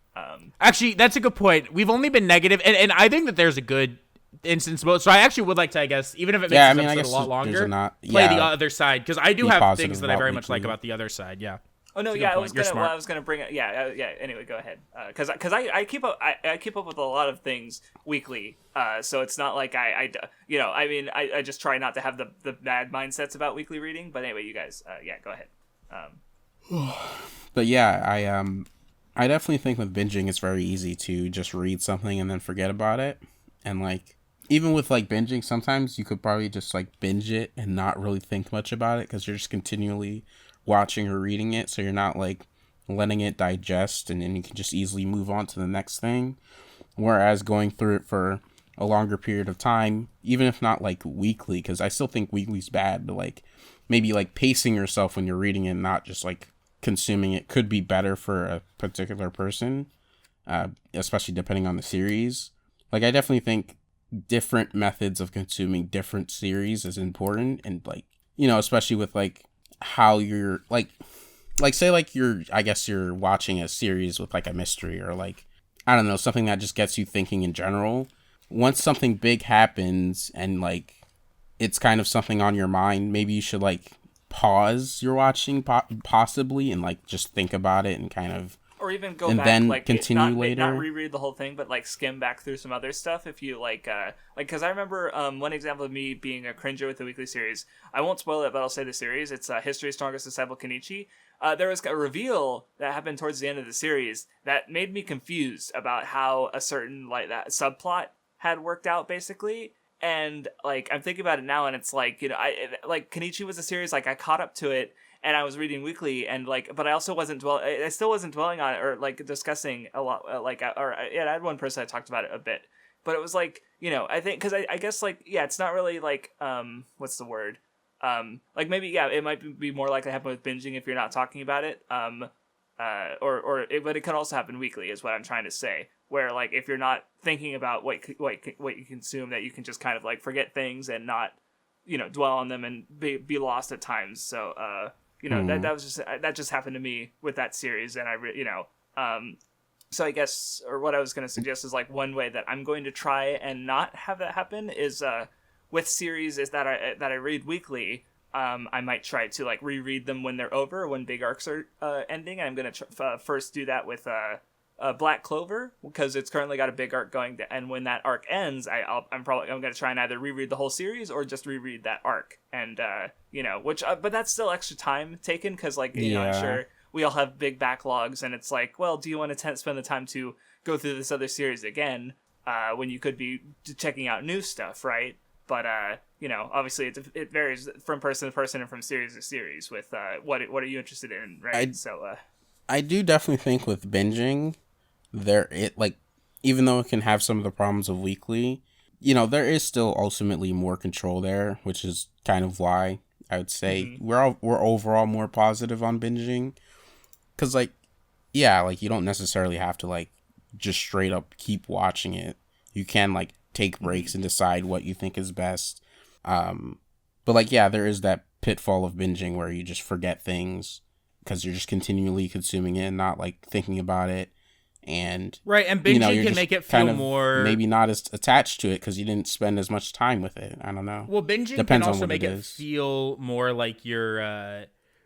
Actually, that's a good point. We've only been negative, and I think that there's a good instance. So I actually would like to, I guess, even if it makes this episode a lot longer, play the other side, because I do have things that I very much like about the other side. Yeah. Oh no, yeah, I was gonna bring it. Yeah. Anyway, go ahead. Because I keep up with a lot of things weekly. So it's not like I just try not to have the bad mindsets about weekly reading. But anyway, you guys, go ahead. But yeah, I definitely think with binging, it's very easy to just read something and then forget about it. And even with binging, sometimes you could probably just binge it and not really think much about it because you're just continually watching or reading it, so you're not letting it digest, and then you can just easily move on to the next thing. Whereas going through it for a longer period of time, even if not weekly, because I still think weekly's bad, but maybe pacing yourself when you're reading it, not just consuming it, could be better for a particular person, especially depending on the series. I definitely think different methods of consuming different series is important, and especially with how you're say you're watching a series with a mystery or I don't know, something that just gets you thinking in general. Once something big happens and it's kind of something on your mind, maybe you should pause your watching possibly and just think about it and kind of, or even go and back, then continue later. Not reread the whole thing, but skim back through some other stuff. If you because I remember one example of me being a cringer with the weekly series. I won't spoil it, but I'll say the series. It's History's Strongest Disciple Kenichi. There was a reveal that happened towards the end of the series that made me confused about how a certain that subplot had worked out basically. And I'm thinking about it now, and it's Kenichi was a series I caught up to it. And I was reading weekly, and but I also I still wasn't dwelling on it or discussing a lot. I had one person I talked about it a bit, but it was I think because I guess it's not really what's the word? Maybe it might be more likely to happen with binging if you're not talking about it. But it could also happen weekly, is what I'm trying to say. Where if you're not thinking about what you consume, that you can just kind of forget things and not dwell on them and be lost at times. So. That just happened to me with that series, and so I guess, or what I was going to suggest is one way that I'm going to try and not have that happen is with series is that I read weekly. I might try to reread them when they're over, when big arcs are ending. And I'm going to first do that with Black Clover, because it's currently got a big arc going, and when that arc ends, I'm going to try and either reread the whole series or just reread that arc, and but that's still extra time taken, because I'm sure we all have big backlogs, and it's well, do you want to spend the time to go through this other series again when you could be checking out new stuff, right? But obviously it varies from person to person and from series to series with what are you interested in, right? I do definitely think with binging, even though it can have some of the problems of weekly, there is still ultimately more control there, which is kind of why I would say we're overall more positive on binging, because you don't necessarily have to just straight up keep watching it. You can take breaks and decide what you think is best. But there is that pitfall of binging where you just forget things because you're just continually consuming it and not thinking about it. And right, and binging can make it feel more maybe not as attached to it because you didn't spend as much time with it. I don't know. Well, binging can also make it feel more like you're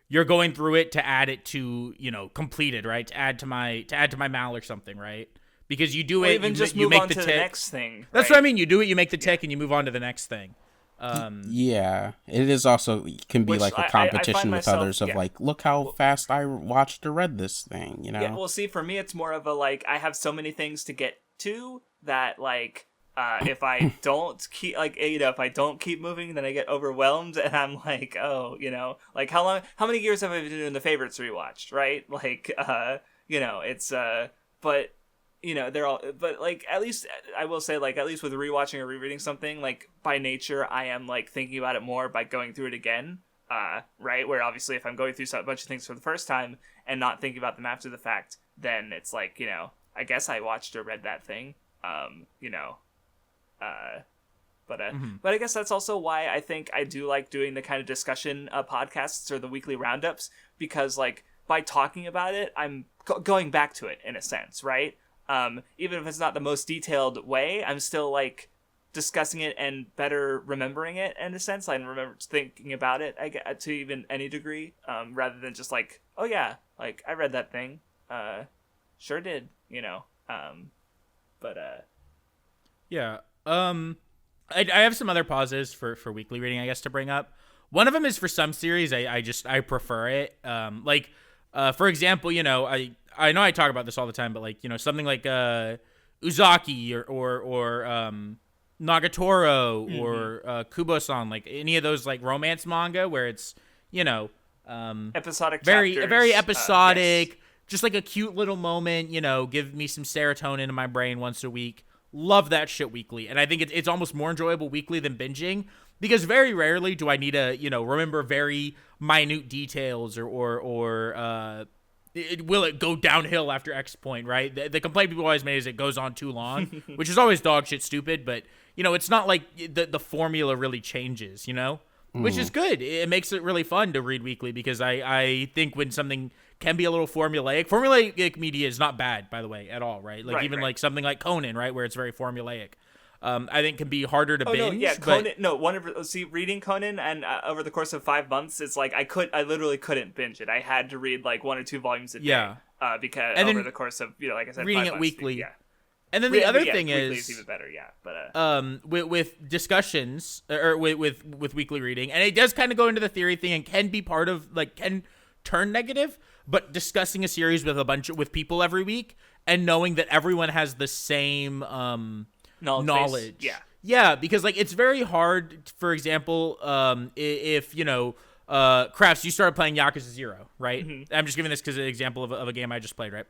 you're going through it to add it to, completed, right? To add to my mal or something, right? Because you do or it, even just you move make on the to tick. the next thing. That's right? what I mean. You do it, you make the tick, and you move on to the next thing. Yeah, it is also can be Which like a I competition find with myself- others of yeah. like, look how fast I watched or read this thing, you know? Yeah, well, see, for me, it's more of a like I have so many things to get to that like if I don't keep if I don't keep moving, then I get overwhelmed, and I'm like, oh, like how many years have I been doing the favorites rewatched, right? Like, it's but they're all, but like at least I will say like at least with rewatching or rereading something, like by nature I am like thinking about it more by going through it again. Right, where obviously if I'm going through a bunch of things for the first time and not thinking about them after the fact, then it's like, I guess I watched or read that thing, but I guess that's also why I think I do like doing the kind of discussion podcasts or the weekly roundups, because like by talking about it, I'm going back to it in a sense, right? Even if it's not the most detailed way, I'm still like discussing it and better remembering it in a sense. I remember thinking about it, I get to even any degree, rather than just like, oh yeah, like I read that thing, sure did, Yeah. I have some other pauses for weekly reading, I guess, to bring up. One of them is for some series, I prefer it. For example, I know I talk about this all the time, but like, something like Uzaki or Nagatoro or Kubo-san, like any of those like romance manga where it's, episodic very chapters, very episodic, yes. just like a cute little moment, give me some serotonin in my brain once a week. Love that shit weekly. And I think it's almost more enjoyable weekly than binging, because very rarely do I need to, remember very minute details or will it go downhill after X point, right? The complaint people always made is it goes on too long, which is always dog shit stupid, but, it's not like the formula really changes, which is good. It makes it really fun to read weekly, because I think when something can be a little formulaic media is not bad, by the way, at all, right? Like like something like Conan, right, where it's very formulaic. I think can be harder to binge. No, yeah, Conan. Reading Conan and over the course of 5 months, it's like I literally couldn't binge it. I had to read like 1 or 2 volumes a day. Yeah. Because and over the course of like I said, reading 5 it months, weekly. Yeah. And then the other thing weekly is even better, yeah. But with discussions or with weekly reading, and it does kind of go into the theory thing and can be part of can turn negative, but discussing a series with people every week and knowing that everyone has the same knowledge. Yeah. Yeah, because like it's very hard, for example, if Crafts, you started playing Yakuza 0, right? Mm-hmm. I'm just giving this because an example of a game I just played, right?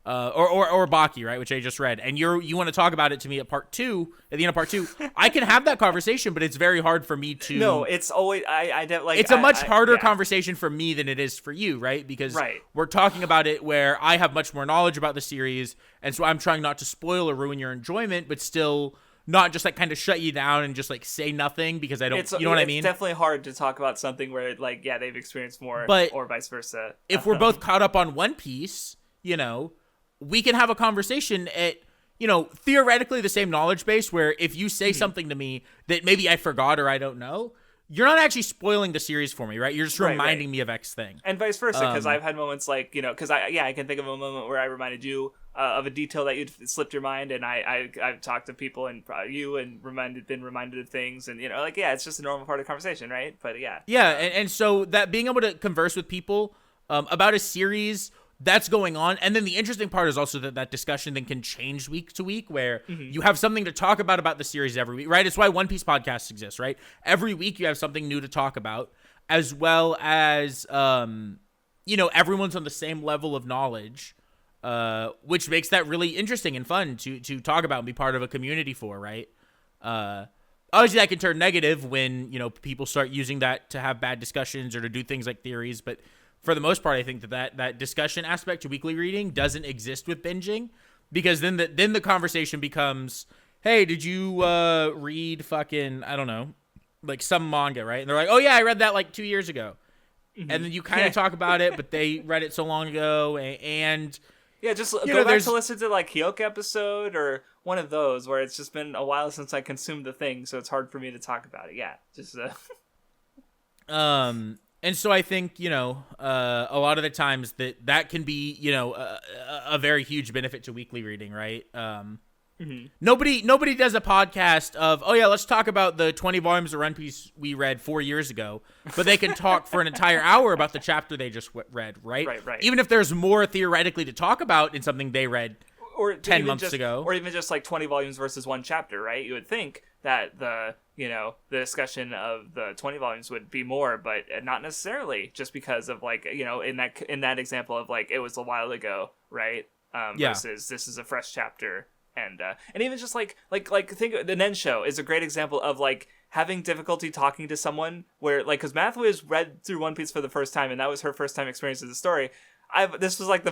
Or Baki, right, which I just read, and you want to talk about it to me at the end of part 2. I can have that conversation, but it's very hard for me to. No, it's always it's a much harder conversation for me than it is for you, right? Because we're talking about it where I have much more knowledge about the series, and so I'm trying not to spoil or ruin your enjoyment, but still not just like kind of shut you down and just like say nothing because I don't. You know what I mean? It's definitely hard to talk about something where like they've experienced more, but or vice versa. If we're both caught up on One Piece, we can have a conversation at, theoretically the same knowledge base, where if you say something to me that maybe I forgot or I don't know, you're not actually spoiling the series for me, right? You're just reminding me of X thing. And vice versa, because I've had moments like, because I can think of a moment where I reminded you of a detail that you'd slipped your mind, and I've talked to people and you and been reminded of things, and it's just a normal part of the conversation, right? But and so that being able to converse with people about a series that's going on. And then the interesting part is also that discussion then can change week to week, where you have something to talk about the series every week, right? It's why One Piece podcasts exist, right? Every week you have something new to talk about, as well as, everyone's on the same level of knowledge, which makes that really interesting and fun to talk about and be part of a community for, right? Obviously that can turn negative when, people start using that to have bad discussions or to do things like theories, but for the most part, I think that discussion aspect to weekly reading doesn't exist with binging, because then the conversation becomes, hey, did you read fucking, I don't know, like some manga, right? And they're like, oh yeah, I read that like 2 years ago. Mm-hmm. And then you kind of talk about it, but they read it so long ago, and just go back to listen to like Hyoka episode or one of those where it's just been a while since I consumed the thing, so it's hard for me to talk about it. Yeah, just And so I think, a lot of the times that can be, a very huge benefit to weekly reading, right? Nobody does a podcast of, oh yeah, let's talk about the 20 volumes of One Piece we read 4 years ago, but they can talk for an entire hour about the chapter they just read, right? Right. Even if there's more theoretically to talk about in something they read or 10 months ago. Or even just like 20 volumes versus one chapter, right? You would think that the discussion of the 20 volumes would be more, but not necessarily, just because of like, in that example of like, it was a while ago, right? Versus this is a fresh chapter. And even just like think the Nen show is a great example of like having difficulty talking to someone where like, because WattheWut read through One Piece for the first time and that was her first time experience of the story. This was like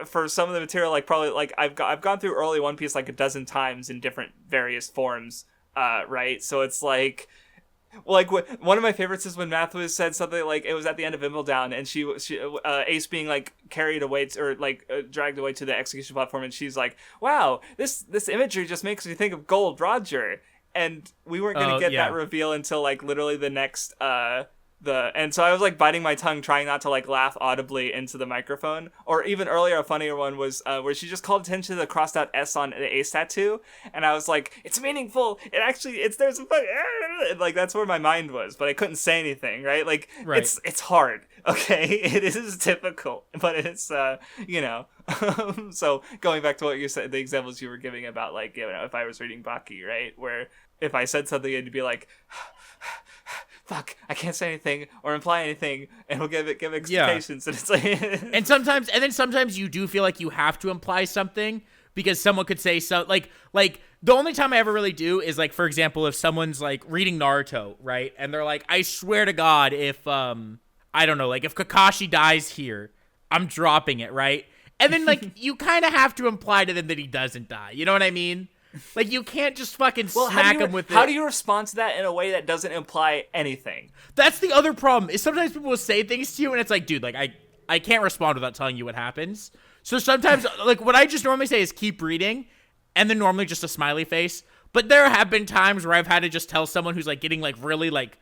for some of the material, like probably like I've gone through early One Piece like a dozen times in different various forms, right? So it's like one of my favorites is when WattheWut said something like it was at the end of Imbledown and she Ace being like carried away dragged away to the execution platform, and she's like, wow, this imagery just makes me think of Gold Roger, and we weren't gonna get that reveal until like literally the next and so I was like biting my tongue trying not to like laugh audibly into the microphone. Or even earlier, a funnier one was where she just called attention to the crossed out S on the Ace tattoo, and I was like, it's meaningful, there's a like that's where my mind was, but I couldn't say anything, right? Like it's hard, okay? It is difficult, but it's so going back to what you said, the examples you were giving about like, if I was reading Baki, right, where if I said something it'd be like fuck, I can't say anything or imply anything, and we'll give expectations, and it's like and then sometimes you do feel like you have to imply something because someone could say so, like the only time I ever really do is like, for example, if someone's like reading Naruto, right, and they're like, I swear to God, if I don't know, like if Kakashi dies here, I'm dropping it, right? And then like you kind of have to imply to them that he doesn't die, you know what I mean? Like, you can't just fucking smack him with it. How do you respond to that in a way that doesn't imply anything? That's the other problem, is sometimes people will say things to you, and it's like, dude, like, I can't respond without telling you what happens. So sometimes, like, what I just normally say is keep reading, and then normally just a smiley face. But there have been times where I've had to just tell someone who's, like, getting, like, really, like,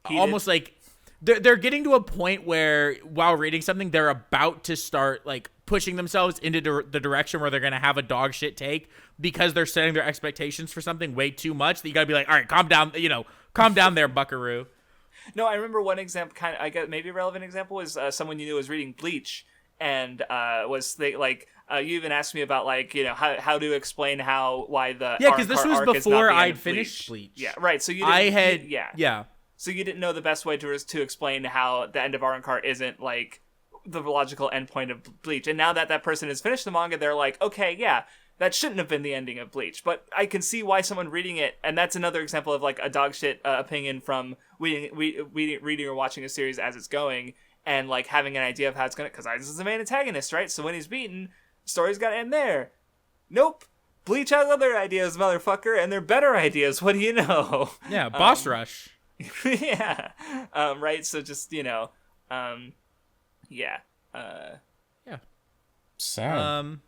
heated. Almost, like, they're getting to a point where, while reading something, they're about to start, like, pushing themselves into the direction where they're going to have a dog shit take because they're setting their expectations for something way too much that you got to be like, all right, calm down there, buckaroo. No, I remember one example, I guess maybe a relevant example was someone you knew was reading Bleach, and you even asked me about like, how to explain why the because this was before I'd finished Bleach. Yeah, right. So you didn't, So you didn't know the best way to explain how the end of Arrancar isn't like the logical endpoint of Bleach, and now that person has finished the manga, they're like, okay, yeah, that shouldn't have been the ending of Bleach, but I can see why someone reading it, and that's another example of like a dog shit opinion from reading or watching a series as it's going, and like having an idea of how it's gonna, because this is the main antagonist, right? So when he's beaten, story's gotta end there. Nope. Bleach has other ideas, motherfucker, and they're better ideas. What do you know? Yeah, boss rush. Yeah. Right. So just yeah. Sad.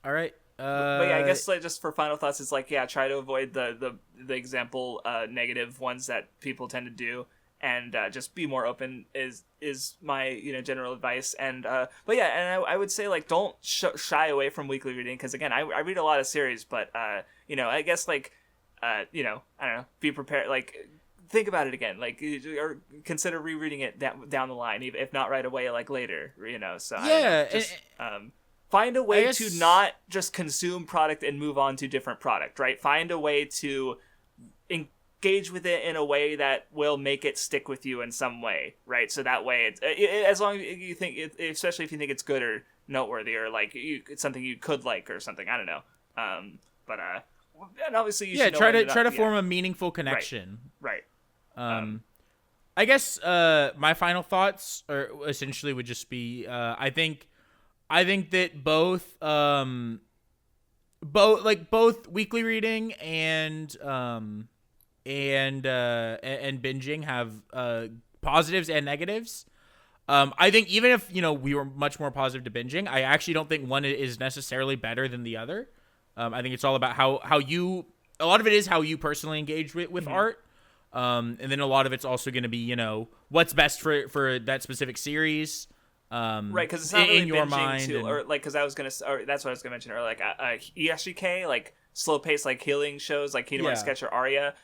All right. But yeah, I guess like just for final thoughts, it's like, yeah, try to avoid the example negative ones that people tend to do, and just be more open is my general advice. And but yeah, and I would say like don't shy away from weekly reading, because again, I read a lot of series, but I guess like I don't know, be prepared, like think about it again, like, or consider rereading it down the line, if not right away, like later, so find a way to not just consume product and move on to different product, right? Find a way to engage with it in a way that will make it stick with you in some way, right? So that way, as long as you think, especially if you think it's good or noteworthy, or like it's something you could like or something, I don't know. And obviously you should try to form a meaningful connection. Right. I guess my final thoughts essentially would just be I think that both weekly reading and binging have positives and negatives. I think even if we were much more positive to binging, I actually don't think one is necessarily better than the other. I think it's all about how you, a lot of it is how you personally engage with art. And then a lot of it's also going to be, what's best for that specific series. Right, because it's not really in your binging mind, or like, because that's what I was gonna mention, or like ESGK, like slow paced like healing shows like Hinamari Sketch or Aria.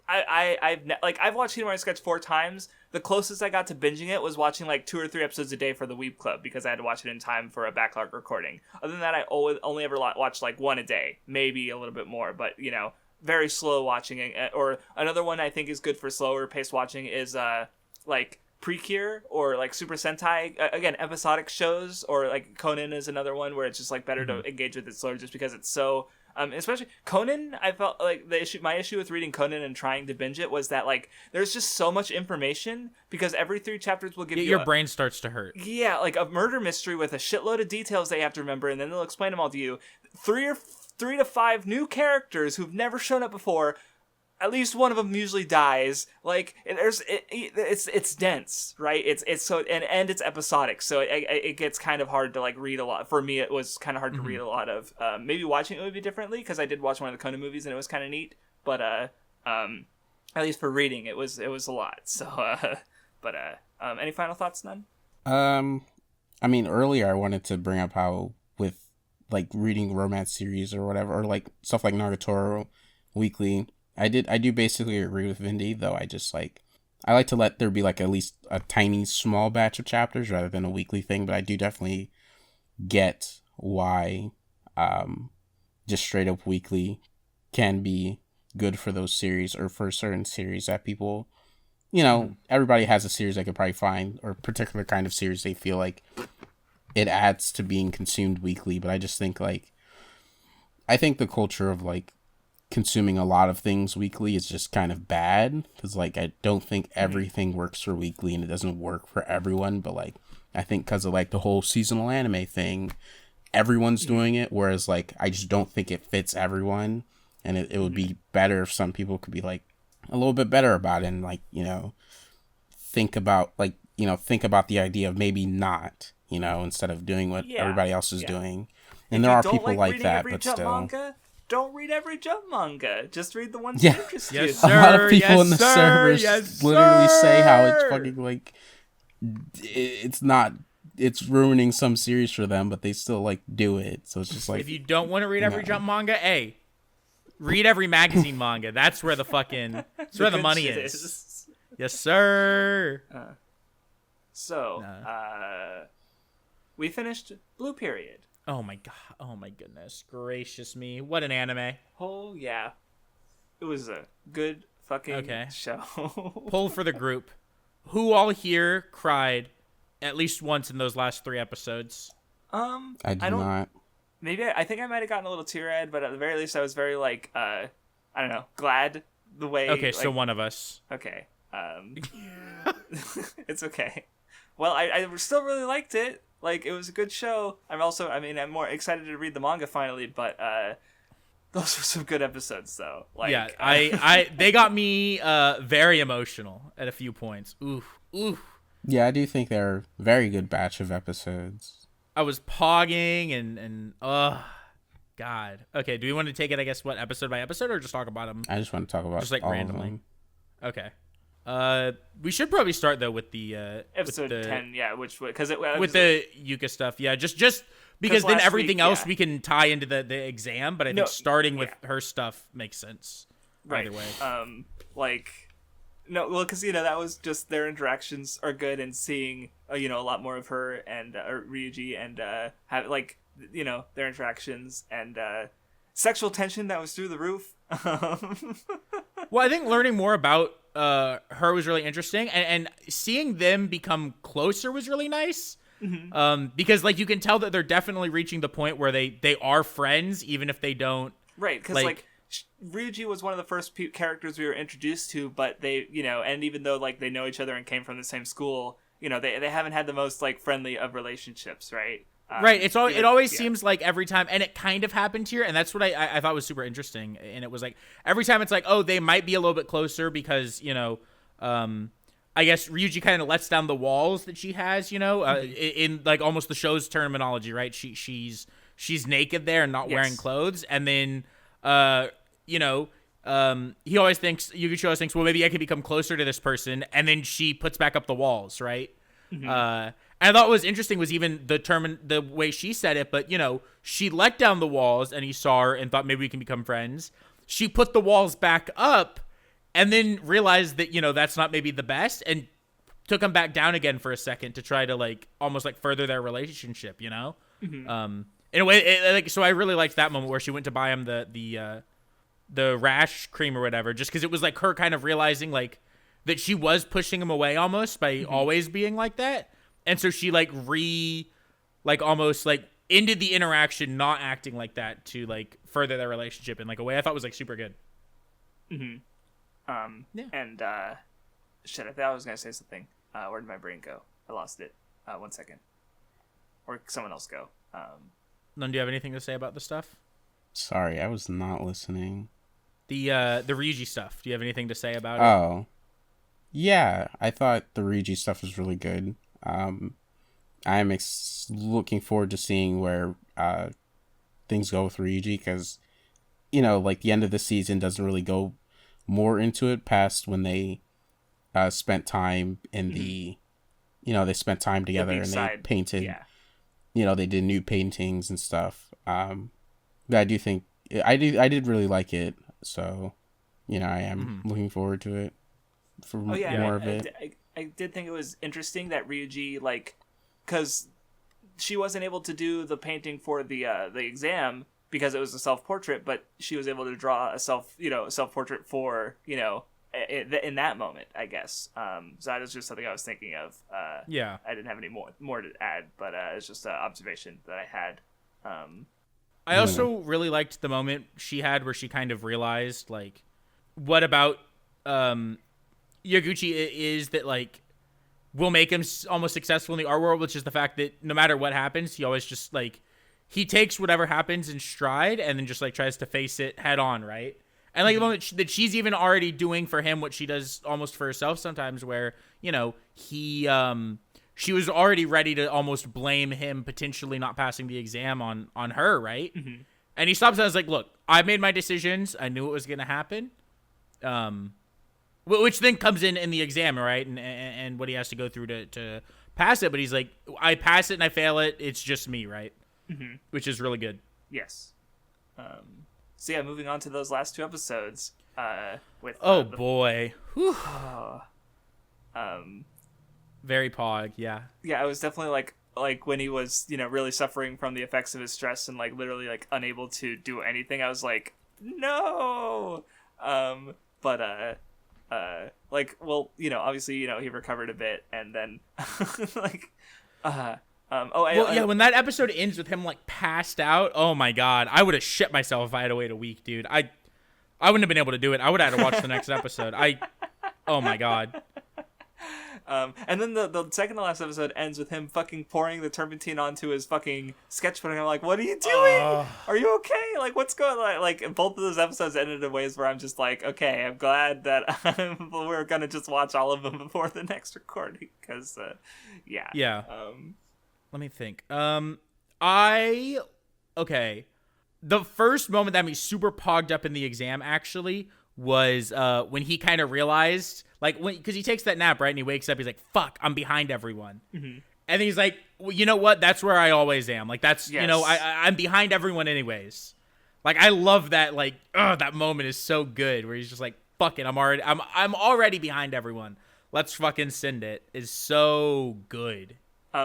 I've watched Hinamari Sketch 4 times. The closest I got to binging it was watching like 2 or 3 episodes a day for the Weeb Club because I had to watch it in time for a backlog recording. Other than that, I only ever watched like 1 a day, maybe a little bit more, but very slow watching. Or another one I think is good for slower paced watching is like Precure or like Super Sentai, again, episodic shows, or like Conan is another one where it's just like better to engage with it slower just because it's so especially Conan. I felt like my issue with reading Conan and trying to binge it was that like there's just so much information because every 3 chapters will give you your brain starts to hurt. Yeah, like a murder mystery with a shitload of details they have to remember, and then they'll explain them all to you. 3 to 5 new characters who've never shown up before. At least one of them usually dies. Like it's dense, right? It's so and it's episodic, so it gets kind of hard to like read a lot. For me, it was kind of hard to read a lot of. Maybe watching it would be differently because I did watch one of the Conan movies and it was kind of neat. But at least for reading, it was a lot. So any final thoughts, None? I mean, earlier I wanted to bring up how with like reading romance series or whatever, or like stuff like Nagatoro weekly. I do basically agree with Vindy, though. I like to let there be like at least a tiny small batch of chapters rather than a weekly thing, but I do definitely get why just straight up weekly can be good for those series or for certain series that people, everybody has a series they could probably find or a particular kind of series they feel like it adds to being consumed weekly. But I just think I think the culture of like consuming a lot of things weekly is just kind of bad because like I don't think everything works for weekly and it doesn't work for everyone, but like I think because of like the whole seasonal anime thing, everyone's doing it, whereas like I just don't think it fits everyone, and it would be better if some people could be like a little bit better about it and like think about the idea of maybe not instead of doing what everybody else is doing. And there are people like that, but still. Manga, don't read every Jump manga. Just read the ones that interest you. Yes, sir. A lot of people in the servers literally say how it's sir. fucking like it's ruining some series for them, but they still like do it. So it's just like, if you don't want to read every Jump manga, read every magazine manga. That's where that's where the money is. Yes, sir. We finished Blue Period. Oh my god! Oh my goodness gracious me! What an anime! Oh yeah, it was a good fucking show. Pull for the group. Who all here cried at least once in those last 3 episodes? I do not. Maybe I think I might have gotten a little teary-eyed, but at the very least, I was very like I don't know, glad the way. Okay, so one of us. Okay, it's okay. Well, I still really liked it. Like, it was a good show. I'm more excited to read the manga finally, but those were some good episodes, though. Like, yeah, they got me very emotional at a few points. Oof. Yeah, I do think they're a very good batch of episodes. I was pogging and God. Okay, do we want to take it, I guess, episode by episode, or just talk about them? I just want to talk about just like all randomly. Of them. Okay. We should probably start though with the episode 10, with the Yuka stuff, just because then everything else we can tie into the exam, but I think starting with her stuff makes sense. Right. Either way. Because that was just their interactions are good, and seeing a lot more of her and Ryuji and have their interactions and sexual tension that was through the roof. Well, I think learning more about her was really interesting, and seeing them become closer was really nice. Because you can tell that they're definitely reaching the point where they are friends, even if they don't. Right, because Ryuji was one of the first characters we were introduced to, but they, and even though they know each other and came from the same school, they haven't had the most friendly of relationships, right? Right. It always seems like every time, and it kind of happened here, and that's what I thought was super interesting. And it was every time it's they might be a little bit closer because I guess Ryuji kind of lets down the walls that she has, in almost the show's terminology, right? She's naked there and not wearing clothes, and then he always thinks, Yukichi always thinks, well, maybe I can become closer to this person, and then she puts back up the walls, right? And I thought what was interesting was even the way she said it, but, she let down the walls, and he saw her and thought maybe we can become friends. She put the walls back up, and then realized that, that's not maybe the best, and took them back down again for a second to try to, like, almost, like, further their relationship, In a way, so I really liked that moment where she went to buy him the rash cream or whatever, just because it was, like, her kind of realizing, like, that she was pushing him away almost by always being like that. And so she, like, almost, like, ended the interaction not acting like that to, like, further their relationship in, like, a way I thought was, like, super good. And, shit, I thought I was going to say something. Where did my brain go? I lost it. 1 second. Or someone else go. None, do you have anything to say about the stuff? Sorry, I was not listening. The Ryuji stuff. Do you have anything to say about it? Oh. Yeah, I thought the Ryuji stuff was really good. I'm looking forward to seeing where things go with Ryuji, because, like, the end of the season doesn't really go more into it past when they spent time in the, they spent time together and they painted, they did new paintings and stuff. But I do think, I did really like it, so, I am looking forward to it for more of it. I did think it was interesting that Ryuji, like, because she wasn't able to do the painting for the exam because it was a self-portrait, but she was able to draw a self-portrait for, in that moment, I guess. So that was just something I was thinking of. I didn't have any more to add, but it's just an observation that I had. I also really liked the moment she had where she kind of realized, like, what about Yaguchi is that, like, will make him almost successful in the art world, which is the fact that no matter what happens, he always just, like, he takes whatever happens in stride and then just, like, tries to face it head on, right? And, like, the moment that she's even already doing for him what she does almost for herself sometimes, where, she was already ready to almost blame him potentially not passing the exam on her, right? And he stops and is like, look, I made my decisions. I knew it was going to happen. Which then comes in the exam, right? And what he has to go through to pass it. But he's like, I pass it and I fail it. It's just me, right? Which is really good. Yes. So yeah, moving on to those last 2 episodes. With boy. Whew. Very pog, yeah. Yeah, I was definitely like when he was, really suffering from the effects of his stress and, like, literally, like, unable to do anything. I was like, no. Like, well, obviously, he recovered a bit, and then, like, when that episode ends with him, like, passed out, oh my god, I would have shit myself if I had to wait a week, dude. I wouldn't have been able to do it. I would have had to watch the next episode. Oh my god. And then the second to last episode ends with him fucking pouring the turpentine onto his fucking sketchbook. And I'm like, what are you doing? Are you okay? Like, what's going on? Like, both of those episodes ended in ways where I'm just like, okay, I'm glad that we're gonna just watch all of them before the next recording. Because, Yeah. Let me think. The first moment that made me super pogged up in the exam, actually, was when he kind of realized, like, because he takes that nap, right, and he wakes up, he's like, fuck, I'm behind everyone. And then he's like, well, you know what, that's where I always am, like, that's, yes. I'm behind everyone anyways. Like, I love that, like, that moment is so good, where he's just like, fuck it, I'm already behind everyone, let's fucking send it, is so good.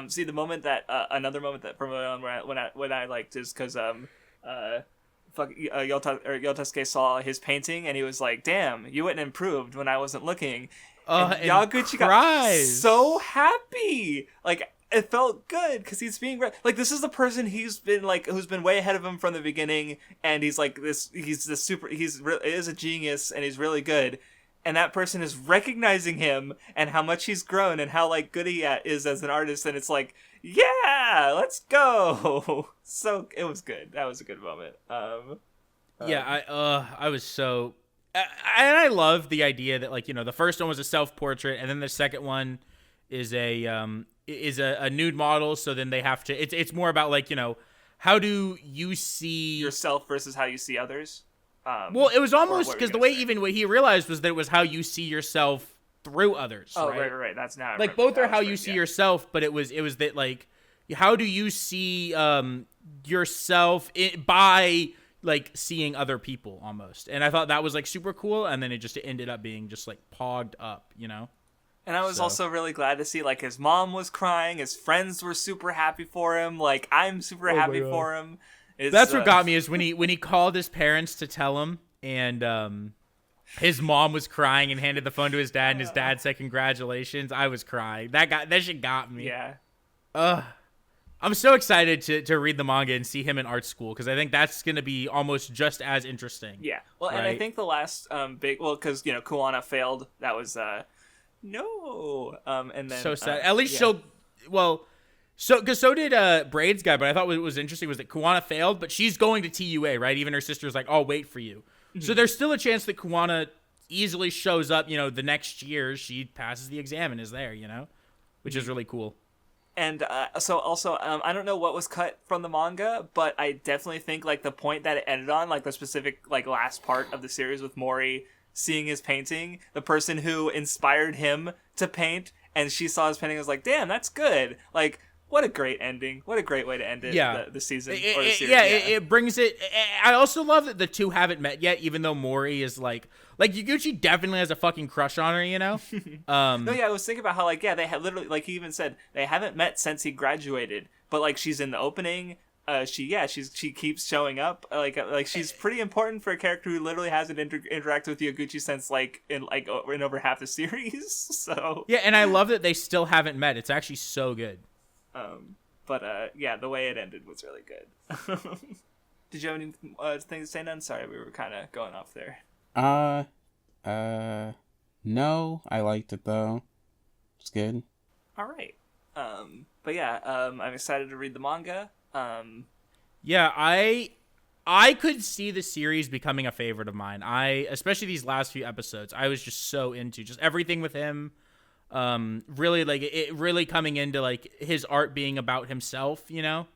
See, the moment that another moment that from when I liked is because Yotosuke saw his painting and he was like, damn, you went and improved when I wasn't looking. And Yaguchi got so happy. Like, it felt good because he's being like, this is the person who's been way ahead of him from the beginning, and he's like this. He's is a genius and he's really good. And that person is recognizing him and how much he's grown and how, like, good he is as an artist. And it's like, yeah, let's go. So it was good. That was a good moment. I was so, and I love the idea that, like, the first one was a self-portrait, and then the second one is a nude model. So then they have to. It's more about, like, how do you see yourself versus how you see others. Well, it was almost what were because you the gonna way say? even what he realized was that it was how you see yourself through others. Oh, right. right. That's now. I Like remember both that are how was you the- see yourself, but it was that like, how do you see yourself by like seeing other people almost? And I thought that was like super cool, and then it just ended up being just like pogged up, you know. And I was So- also really glad to see, like, his mom was crying, his friends were super happy for him, like, I'm super happy God. for him. It's, That's what got me is when he called his parents to tell him, and his mom was crying and handed the phone to his dad, and his dad said congratulations. I was crying. That shit got me. Yeah. I'm so excited to read the manga and see him in art school, because I think that's gonna be almost just as interesting. Yeah. Well, and I Right. think the last big, well, because, you know, Kuwana failed. That was, no. And then. So sad. At least yeah. she'll. Well, because so did Braid's guy. But I thought what was interesting was that Kuwana failed, but she's going to TUA, right? Even her sister's like, "I'll wait for you." So there's still a chance that Kuwana easily shows up. You know, the next year she passes the exam and is there. You know, which is really cool. And so also, I don't know what was cut from the manga, but I definitely think like the point that it ended on, like the specific like last part of the series with Mori seeing his painting, the person who inspired him to paint, and she saw his painting and was like, "Damn, that's good!" Like, what a great ending! What a great way to end it. Yeah. The season. It- or the it- series. yeah, it brings it. I also love that the two haven't met yet, even though Mori is like Yaguchi definitely has a fuking crush on her, you know. No, yeah, I was thinking about how like they have literally like he even said they haven't met since he graduated, but like she's in the opening. She keeps showing up. Like she's pretty important for a character who literally hasn't interacted with Yaguchi since in over half the series. So Yeah, and I love that they still haven't met. It's actually so good. yeah, the way it ended was really good. Did you have any things to say, None? Sorry, we were kind of going off there. No, I liked it though. It's good. All right. But yeah, I'm excited to read the manga. Yeah, I could see the series becoming a favorite of mine. Especially these last few episodes, I was just so into just everything with him. Really like it really coming into like his art being about himself, you know,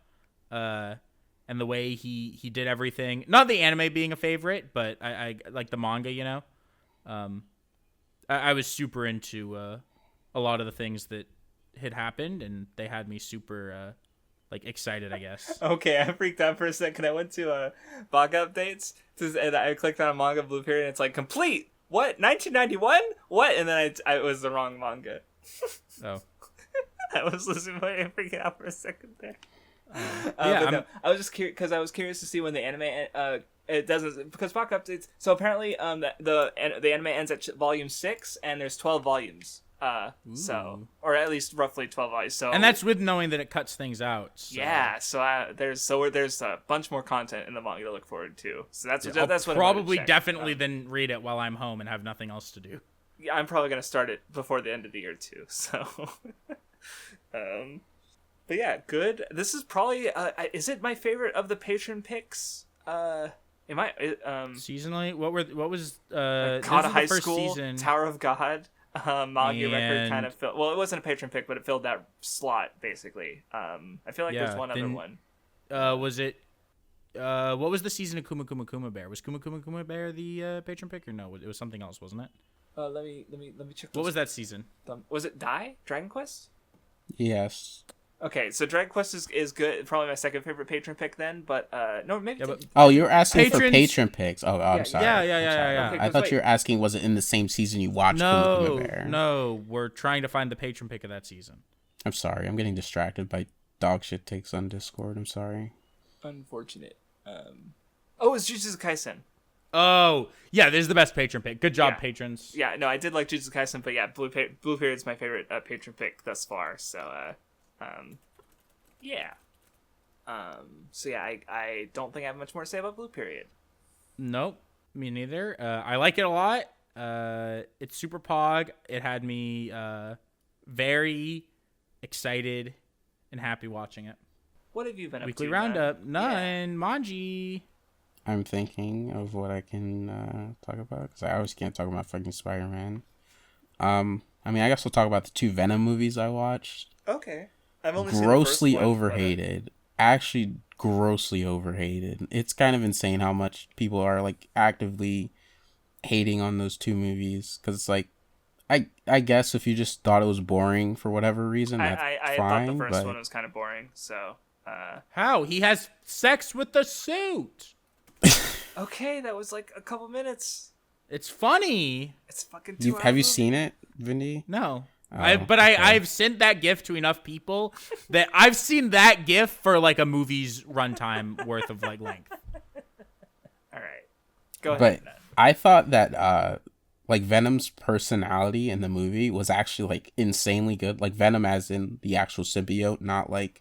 and the way he did everything. Not the anime being a favorite, but I like the manga, you know. I was super into a lot of the things that had happened, and they had me super like excited, I guess. Okay, I freaked out for a second. I went to manga updates, and I clicked on a manga blue period, and it's like complete. What 1991? What? And then I it was the wrong manga. Oh. I was listening to it and freaking out for a second there. Yeah, But no, I was just curious because I was curious to see when the anime it doesn't because manga updates. So apparently the anime ends at volume 6 and there's 12 volumes. So or at least roughly 12 volumes. So And that's with knowing that it cuts things out. So. yeah, there's a bunch more content in the manga to look forward to. So that's I'll that's what probably I'm gonna check. definitely then read it while I'm home and have nothing else to do. Yeah, I'm probably gonna start it before the end of the year too. So, but yeah, good. This is probably is it my favorite of the patron picks? Am I Seasonally, what was God this of is the High first School, season. Tower of God? Manga record And- kind of filled. Well, it wasn't a patron pick, but it filled that slot basically. I feel like there's Yeah, one other then- one. Was it? What was the season of Kuma Kuma Kuma Bear? Was Kuma Kuma Kuma Bear the patron pick or no? It was something else, wasn't it? Let me check. What was that season? Was it Dragon Quest? Yes. Okay, so Dragon Quest is good. Probably my second favorite patron pick then, but no, maybe. Yeah, but Oh, you're asking for Patrons- patron picks. Oh, I'm sorry. yeah. I'm sorry. Okay, I 'cause thought wait. you were asking, was it in the same season you watched Kuma Kuma No, Bear? no, we're trying to find the patron pick of that season. I'm sorry. I'm getting distracted by dog shit takes on Discord. I'm sorry. Unfortunate. Oh, it's Jujutsu Kaisen. Oh, yeah, this is the best patron pick. Good job, Yeah. patrons. Yeah, no, I did like Jujutsu Kaisen, but yeah, Blue Period's my favorite patron pick thus far. So, yeah. So yeah, I don't think I have much more to say about Blue Period. Nope, me neither. I like it a lot. It's super pog. It had me very excited and happy watching it. What have you been Weekly up to? roundup. None? Manji. I'm thinking of what I can talk about because I always can't talk about fucking Spider-Man. I mean, I guess we'll talk about the 2 Venom movies I watched. Okay. I've only seen Grossly the first one, overhated. Actually, grossly overhated. It's kind of insane how much people are like actively hating on those two movies, because it's like, I guess if you just thought it was boring for whatever reason, that's I fine. thought the first but one was kind of boring, so How? He has sex with the suit. okay, that was like a couple minutes. It's funny. It's fucking 2 have you seen it, Vindy? No. Oh, I've sent that GIF to enough people that I've seen that GIF for like a movie's runtime worth of like length. All right, go But ahead. I thought that like Venom's personality in the movie was actually like insanely good. Like Venom as in the actual symbiote, not like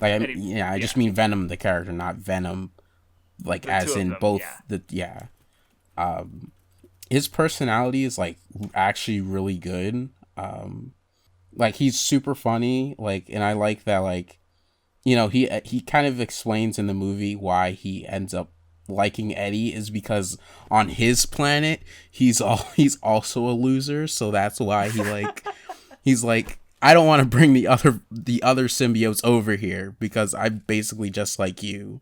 I just mean Venom the character, not Venom like The as two of in them, both yeah. his personality is like actually really good. Like he's super funny, like, and I like that, like, you know, he kind of explains in the movie why he ends up liking Eddie is because on his planet he's also a loser, so that's why he like he's like, I don't want to bring the other symbiotes over here because I'm basically just like you,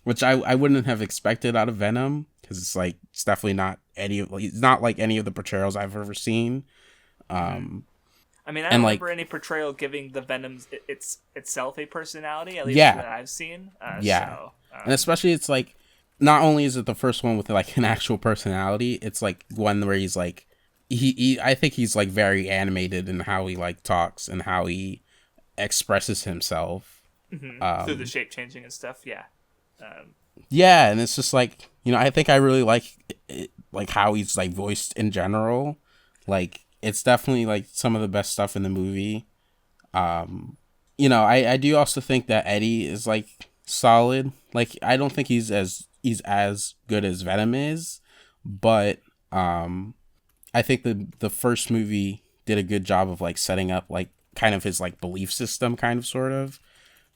which I wouldn't have expected out of Venom, because it's like it's definitely not he's not like any of the portrayals I've ever seen. I mean, I don't remember any portrayal giving the Venoms itself a personality, at least that I've seen. So, and especially it's like, not only is it the first one with like an actual personality, it's like one where he's like, I think he's like very animated in how he like talks and how he expresses himself. Through the shape changing and stuff, yeah. Yeah, and it's just like, you know, I think I really like it, like how he's like voiced in general. Like, it's definitely like some of the best stuff in the movie. You know, I do also think that Eddie is like solid. Like, I don't think he's as good as Venom is, but I think the first movie did a good job of like setting up like kind of his like belief system, kind of sort of,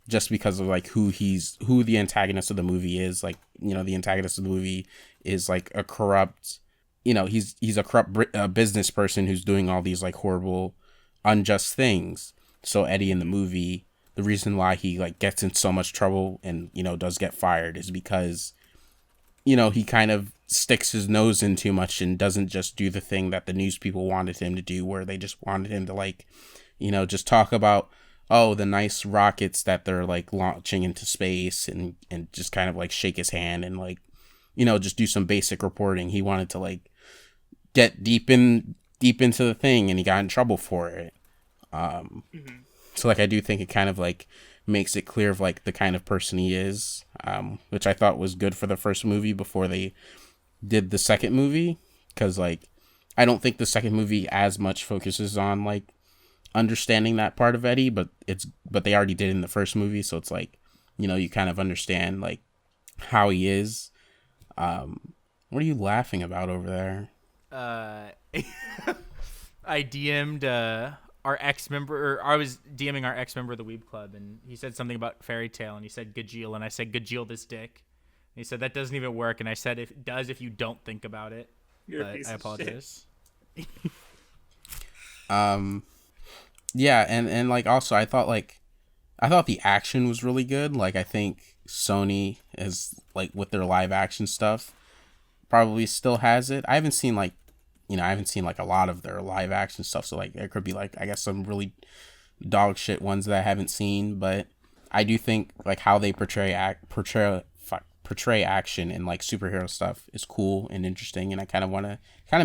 just because of like who the antagonist of the movie is. Like, you know, the antagonist of the movie is like a corrupt, you know, he's a corrupt business person who's doing all these like horrible, unjust things. So Eddie in the movie, the reason why he like gets in so much trouble and, you know, does get fired is because, you know, he kind of sticks his nose in too much and doesn't just do the thing that the news people wanted him to do, where they just wanted him to like, you know, just talk about, oh, the nice rockets that they're like launching into space, and just kind of like shake his hand and like, you know, just do some basic reporting. He wanted to like get deep into the thing, and he got in trouble for it. So like, I do think it kind of like makes it clear of like the kind of person he is, which I thought was good for the first movie before they did the second movie, because like I don't think the second movie as much focuses on like understanding that part of Eddie, but they already did in the first movie, so it's like, you know, you kind of understand like how he is. What are you laughing about over there? I DM'd our ex-member, or I was DMing our ex-member of the Weeb Club, and he said something about Fairy Tale, and he said Gajeel, and I said Gajeel this dick. And he said that doesn't even work, and I said it does if you don't think about it. You're but a piece I of apologize. Yeah, and like also I thought the action was really good. Like, I think Sony is like with their live action stuff probably still has it. I haven't seen like a lot of their live action stuff, so like there could be like, I guess, some really dog shit ones that I haven't seen, but I do think like how they portray action and like superhero stuff is cool and interesting, and I kind of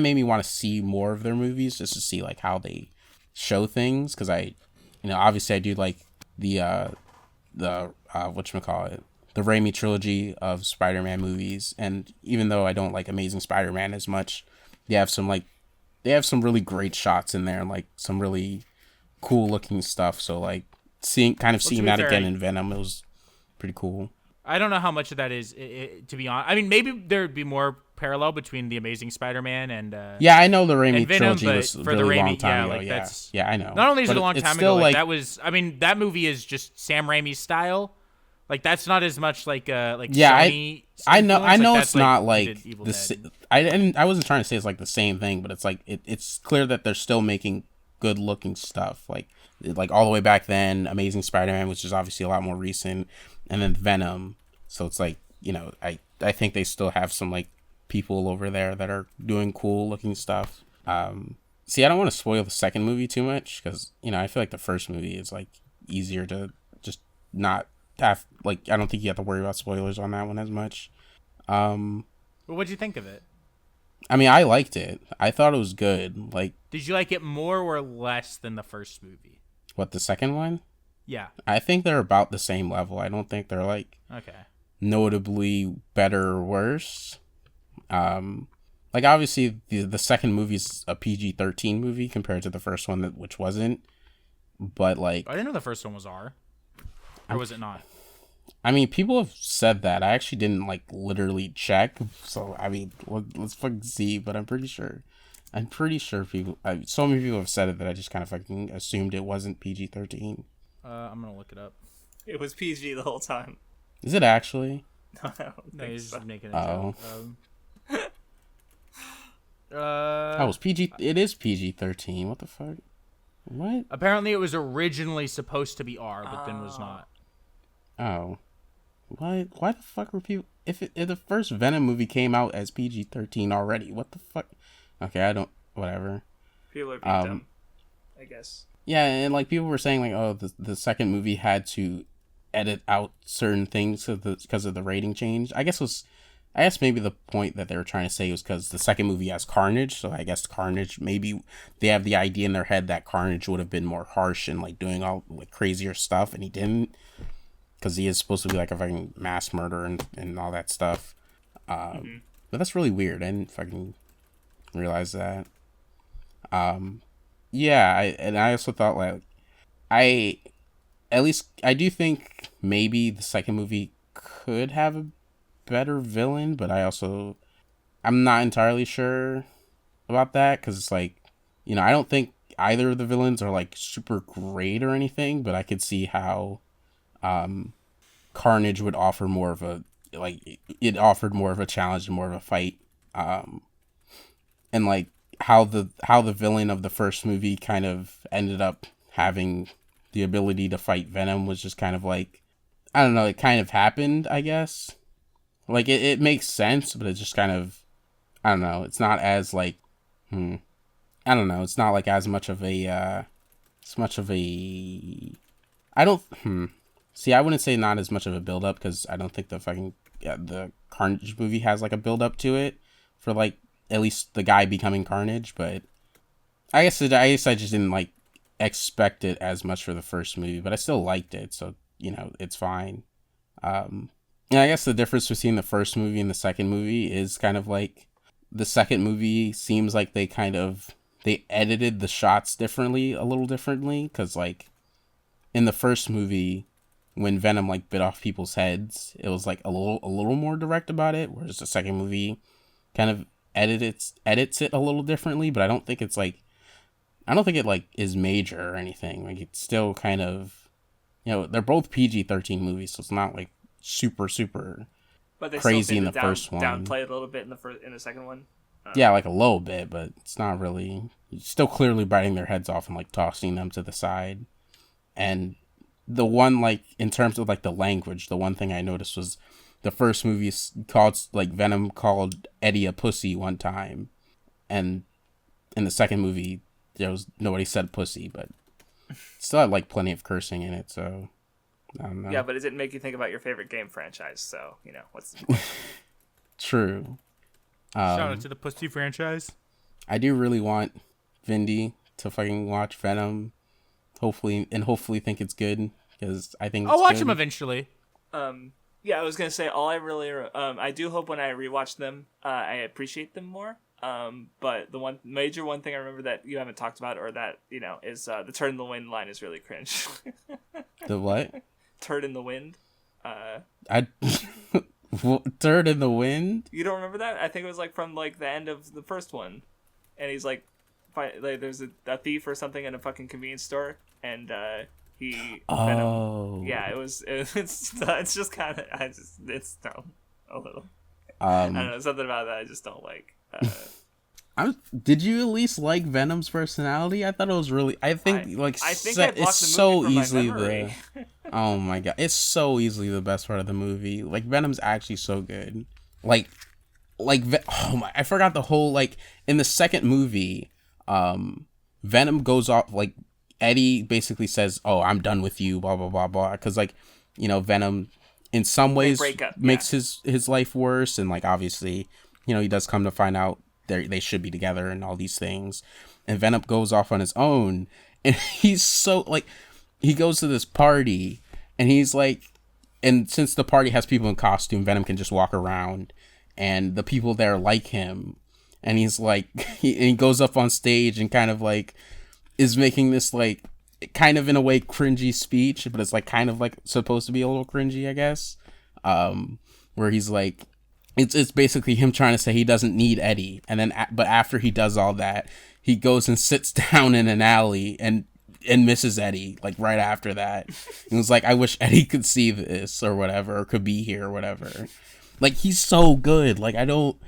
made me want to see more of their movies just to see like how they show things, because I, you know, obviously I do like the whatchamacallit, the Raimi trilogy of Spider-Man movies, and even though I don't like Amazing Spider-Man as much, they have some really great shots in there and like some really cool looking stuff. So like seeing that again in Venom, it was pretty cool. I don't know how much of that is, to be honest. I mean, maybe there would be more parallel between the Amazing Spider-Man and yeah, I know the Raimi Venom, trilogy was a really long time ago. Yeah, I know. Not only is it a long time ago, like that was. I mean, that movie is just Sam Raimi's style. Like, that's not as much like Sony. I know like, it's not like the. I wasn't trying to say it's like the same thing, but it's like it's clear that they're still making good looking stuff. Like like all the way back then, Amazing Spider-Man, which is obviously a lot more recent, and then Venom. So it's like, you know, I think they still have some like people over there that are doing cool looking stuff. See, I don't want to spoil the second movie too much because, you know, I feel like the first movie is like easier to just not have, like, I don't think you have to worry about spoilers on that one as much. Well, what'd you think of it? I mean, I liked it. I thought it was good. Like, did you like it more or less than the first movie? what, the second one? Yeah. I think they're about the same level. I don't think they're like notably better or worse. Like obviously the second movie's a PG-13 movie compared to the first one, which wasn't. But like, I didn't know the first one was R. Or was it not? I mean, people have said that. I actually didn't like literally check. So I mean, let's fucking see. But I'm pretty sure people. So many people have said it that I just kind of fucking assumed it wasn't PG-13. I'm gonna look it up. It was PG the whole time. Is it actually? No, I don't think He's so. just making it up. Oh, it's PG. It is PG-13. What the fuck? What? Apparently, it was originally supposed to be R, but then was not. Oh, what? Why the fuck were people? If the first Venom movie came out as PG-13 already, what the fuck? Okay, I don't. Whatever. People are being dumb, I guess. Yeah, and like people were saying, like, oh, the second movie had to edit out certain things because of the rating change. I guess maybe the point that they were trying to say was because the second movie has Carnage, so I guess Carnage, maybe they have the idea in their head that Carnage would have been more harsh and like doing all like crazier stuff, and he didn't, because he is supposed to be like a fucking mass murderer and all that stuff. But that's really weird. I didn't fucking realize that. Yeah, I also thought like I do think maybe the second movie could have a better villain, but I'm not entirely sure about that because it's like, you know, I don't think either of the villains are like super great or anything, but I could see how Carnage would offer more of a it offered more of a challenge and more of a fight, and like how the villain of the first movie kind of ended up having the ability to fight Venom was just kind of like, I don't know, it kind of happened, I guess. Like, it makes sense, but it's just kind of, I don't know, it's not as, like, I don't know, it's not, like, as much of a, see, I wouldn't say not as much of a build-up, because I don't think the Carnage movie has, like, a build-up to it, for, like, at least the guy becoming Carnage, but I guess I just didn't, like, expect it as much for the first movie, but I still liked it, so, you know, it's fine. Yeah, I guess the difference between the first movie and the second movie is kind of like the second movie seems like they edited the shots a little differently, because like in the first movie when Venom like bit off people's heads, it was like a little more direct about it, whereas the second movie kind of edits it a little differently, but I don't think it like is major or anything. Like it's still kind of, you know, they're both PG-13 movies, so it's not like super but they crazy in the first one. Downplay it a little bit in the second one. Yeah, like a little bit, but it's not really. Still clearly biting their heads off and like tossing them to the side. And the one, like, in terms of like the language, the one thing I noticed was the first movie called, like, Venom called Eddie a pussy one time, and in the second movie nobody said pussy, but still had like plenty of cursing in it, so I don't know. Yeah, but it didn't make you think about your favorite game franchise, so, you know, what's the point? True. Shout out to the pussy franchise. I do really want Vindy to fucking watch Venom, hopefully think it's good, because I think I'll watch good. him eventually. Yeah, I was gonna say I do hope when I rewatch them, I appreciate them more. But the one thing I remember that you haven't talked about, or that, you know, is the turd in the wind line is really cringe. The what? Turd in the wind. Turd in the wind? You don't remember that? I think it was like from like the end of the first one, and he's like there's a thief or something in a fucking convenience store, and Oh. Yeah, it's just kind of it's dumb a little. I don't know, something about that I just don't like. Did you at least like Venom's personality? I thought it was really. I think I think I blocked it's the so movie from my easily memory. Oh my god, it's so easily the best part of the movie. Like Venom's actually so good. Oh my, I forgot the whole like in the second movie, Venom goes off like Eddie basically says, "Oh, I'm done with you," blah blah blah blah, because like Venom in some ways break up, makes his life worse, and like obviously he does come to find out they should be together and all these things, and Venom goes off on his own, and he's so like he goes to this party and he's like, and since the party has people in costume, Venom can just walk around and the people there like him, and he's like he goes up on stage and kind of like is making this like kind of in a way cringy speech, but it's like kind of like supposed to be a little cringy, I guess, where he's like it's basically him trying to say he doesn't need Eddie, and then but after he does all that, he goes and sits down in an alley and misses Eddie like right after that. And was like, I wish Eddie could see this or whatever, or could be here or whatever. Like he's so good. Like I don't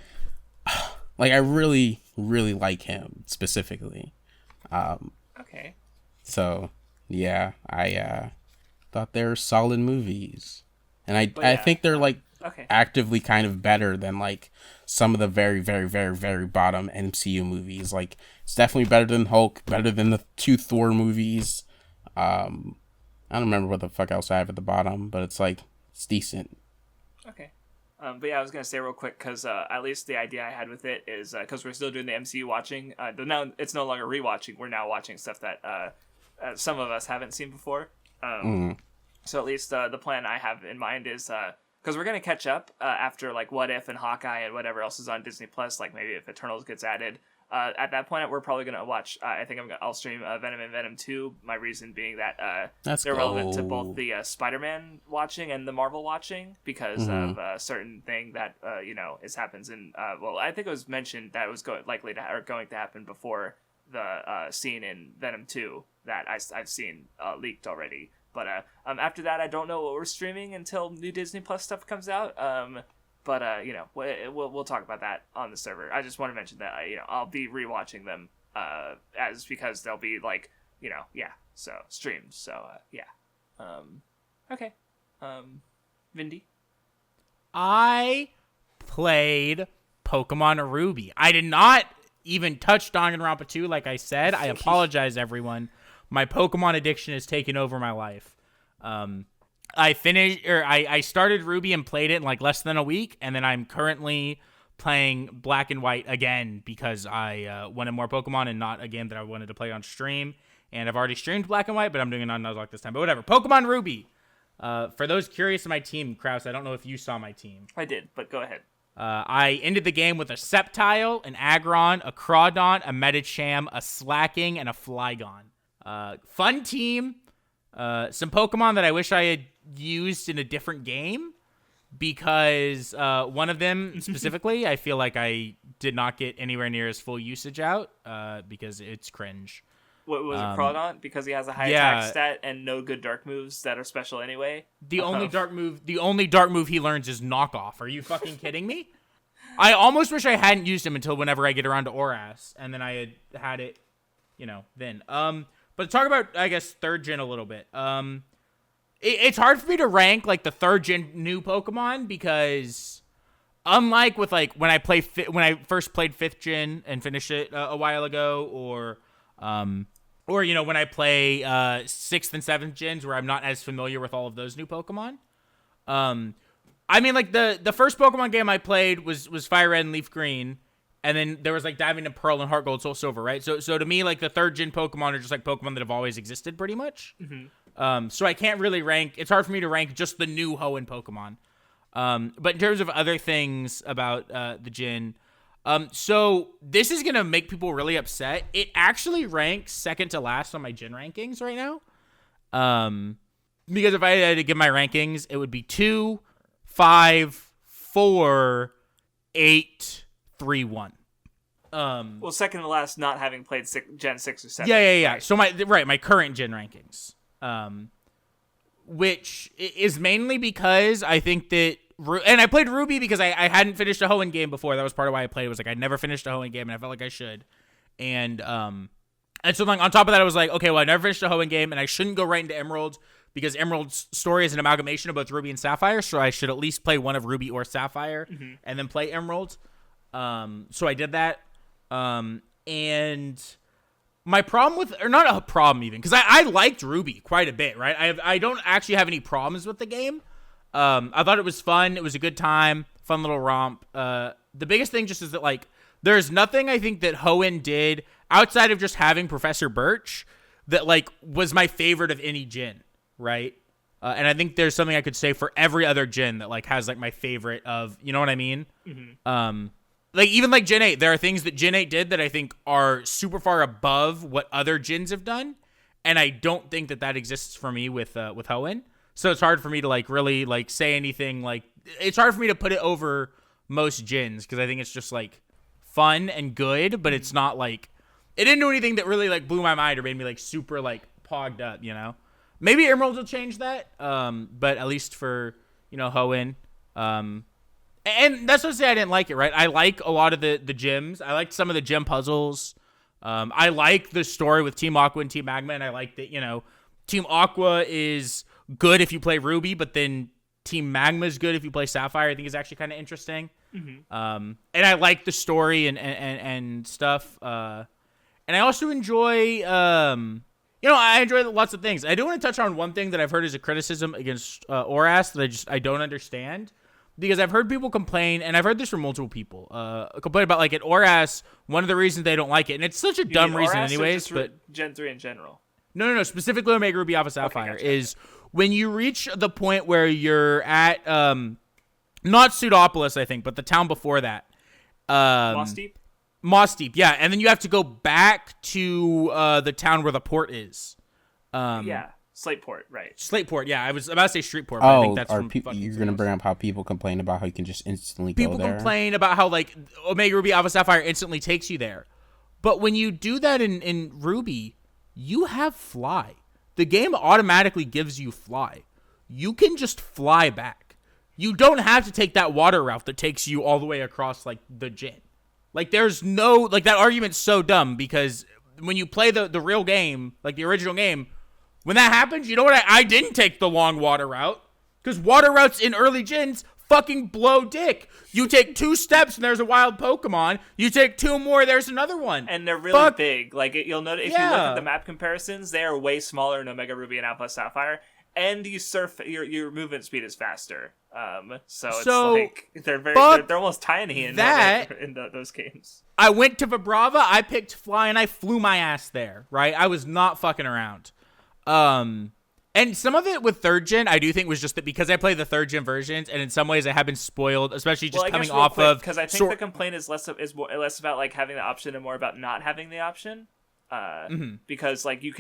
like I really like him specifically. Okay. So yeah, I thought they were solid movies, and I yeah, think they're like okay. actively kind of better than like some of the very very very very bottom MCU movies. Like it's definitely better than Hulk, better than the 2 Thor movies. I don't remember what the fuck else I have at the bottom, but it's like it's decent. Okay. But yeah, I was gonna say real quick because at least the idea I had with it is because we're still doing the MCU watching. Now it's no longer rewatching. We're now watching stuff that some of us haven't seen before. So at least the plan I have in mind is because we're gonna catch up after like What If and Hawkeye and whatever else is on Disney Plus. Like maybe if Eternals gets added. At that point, we're probably gonna watch. I think I'll stream Venom and Venom 2. My reason being that they're relevant to both the Spider-Man watching and the Marvel watching because of a certain thing that happens in. Well, I think it was mentioned that it was going to happen before the scene in Venom 2 that I've seen leaked already. But after that, I don't know what we're streaming until new Disney Plus stuff comes out. But we'll talk about that on the server. I just want to mention that I'll be rewatching them as because they'll be like so streams. So okay. Vindy. I played Pokemon Ruby. I did not even touch Danganronpa 2 like I said. I apologize, everyone. My Pokemon addiction has taken over my life. I started Ruby and played it in like less than a week, and then I'm currently playing Black and White again because I wanted more Pokemon and not a game that I wanted to play on stream. And I've already streamed Black and White, but I'm doing it on Nuzlocke this time. But whatever. Pokemon Ruby. For those curious of my team, Kraus, I don't know if you saw my team. I did, but go ahead. I ended the game with a Sceptile, an Aggron, a Crawdaunt, a Medicham, a Slacking, and a Flygon. Fun team. Some Pokemon that I wish I had used in a different game because one of them specifically I feel like I did not get anywhere near his full usage out because it's cringe. What was it, Crawdaunt? Because he has a high attack stat and no good dark moves that are special anyway. The only dark move he learns is knockoff. Are you fucking kidding me? I almost wish I hadn't used him until whenever I get around to Oras, and then I had it, then. But to talk about, I guess, 3rd gen a little bit. It's hard for me to rank like the 3rd gen new Pokemon because, unlike with like when I first played 5th gen and finished it a while ago, or when I play 6th and 7th gens where I'm not as familiar with all of those new Pokemon. I mean, like the first Pokemon game I played was Fire Red and Leaf Green. And then there was like Diamond and Pearl and Heart Gold, Soul Silver, right? So to me, like the 3rd gen Pokemon are just like Pokemon that have always existed, pretty much. Mm-hmm. So I can't really rank. It's hard for me to rank just the new Hoenn Pokemon. But in terms of other things about the gen, so this is gonna make people really upset. It actually ranks 2nd to last on my gen rankings right now. Because if I had to give my rankings, it would be 2, 5, 4, 8. 3-1. Well, 2nd to last, not having played Gen 6 or 7. Yeah. Right. So my current gen rankings, which is mainly because I think that and I played Ruby because I hadn't finished a Hoenn game before. That was part of why I played. It was like I never finished a Hoenn game, and I felt like I should. And so like on top of that, I was like, okay, well, I never finished a Hoenn game, and I shouldn't go right into Emerald because Emerald's story is an amalgamation of both Ruby and Sapphire, so I should at least play one of Ruby or Sapphire and then play Emerald. So I did that. And my problem with, or not a problem even, because I liked Ruby quite a bit, right? I don't actually have any problems with the game. I thought it was fun. It was a good time, fun little romp. The biggest thing just is that, like, there's nothing I think that Hoenn did outside of just having Professor Birch that, like, was my favorite of any Jin, right? And I think there's something I could say for every other Jin that, like, has, like, my favorite of, you know what I mean? Like, even like Gen 8, there are things that Gen 8 did that I think are super far above what other Jins have done, and I don't think that exists for me with Hoenn. So it's hard for me to, like, really, like, say anything, like, it's hard for me to put it over most Jins, because I think it's just, like, fun and good, but it's not, like, it didn't do anything that really, like, blew my mind or made me, like, super, like, pogged up, you know? Maybe Emerald will change that, but at least for, you know, Hoenn, and that's not to say I didn't like it, right? I like a lot of the gyms. I liked some of the gym puzzles. I like the story with Team Aqua and Team Magma, and I like that, you know, Team Aqua is good if you play Ruby, but then Team Magma is good if you play Sapphire. I think is actually kind of interesting. And I like the story and stuff. And I also enjoy, you know, I enjoy lots of things. I do want to touch on one thing that I've heard as a criticism against Oras that I don't understand. Because I've heard people complain, and I've heard this from multiple people, complain about, like, at Oras, one of the reasons they don't like it, and it's such a dumb reason anyways, but... Gen 3 in general? No, specifically Omega Ruby Alpha Sapphire, Okay, gotcha. is when you reach the point where you're at, not Pseudopolis, I think, but the town before that. Moss Deep? Moss Deep, yeah, and then you have to go back to the town where the port is. Yeah. Slateport, right. Slateport, yeah. I was about to say Streetport, but I think that's from you're going to bring up how people complain about how you can just instantly go there? People complain about how, like, Omega Ruby Alpha Sapphire instantly takes you there. But when you do that in Ruby, you have fly. The game automatically gives you fly. You can just fly back. You don't have to take that water route that takes you all the way across, like, the Jin. Like, there's no... Like, that argument's so dumb because when you play the real game, like the original game... When that happens, you know what? I didn't take the long water route. Because water routes in early gens fucking blow dick. You take 2 steps and there's a wild Pokemon. You take 2 more, there's another one. And they're really big. Like, you'll notice if you look at the map comparisons, they are way smaller in Omega Ruby and Alpha Sapphire. And you surf, your movement speed is faster. So it's like, they're almost tiny in those games. I went to Vibrava, I picked Fly, and I flew my ass there, right? I was not fucking around. And some of it with 3rd gen, I do think was just that because I play the 3rd gen versions, and in some ways I have been spoiled, especially just coming off of... Because I think the complaint is less about, like, having the option and more about not having the option. Because, like, you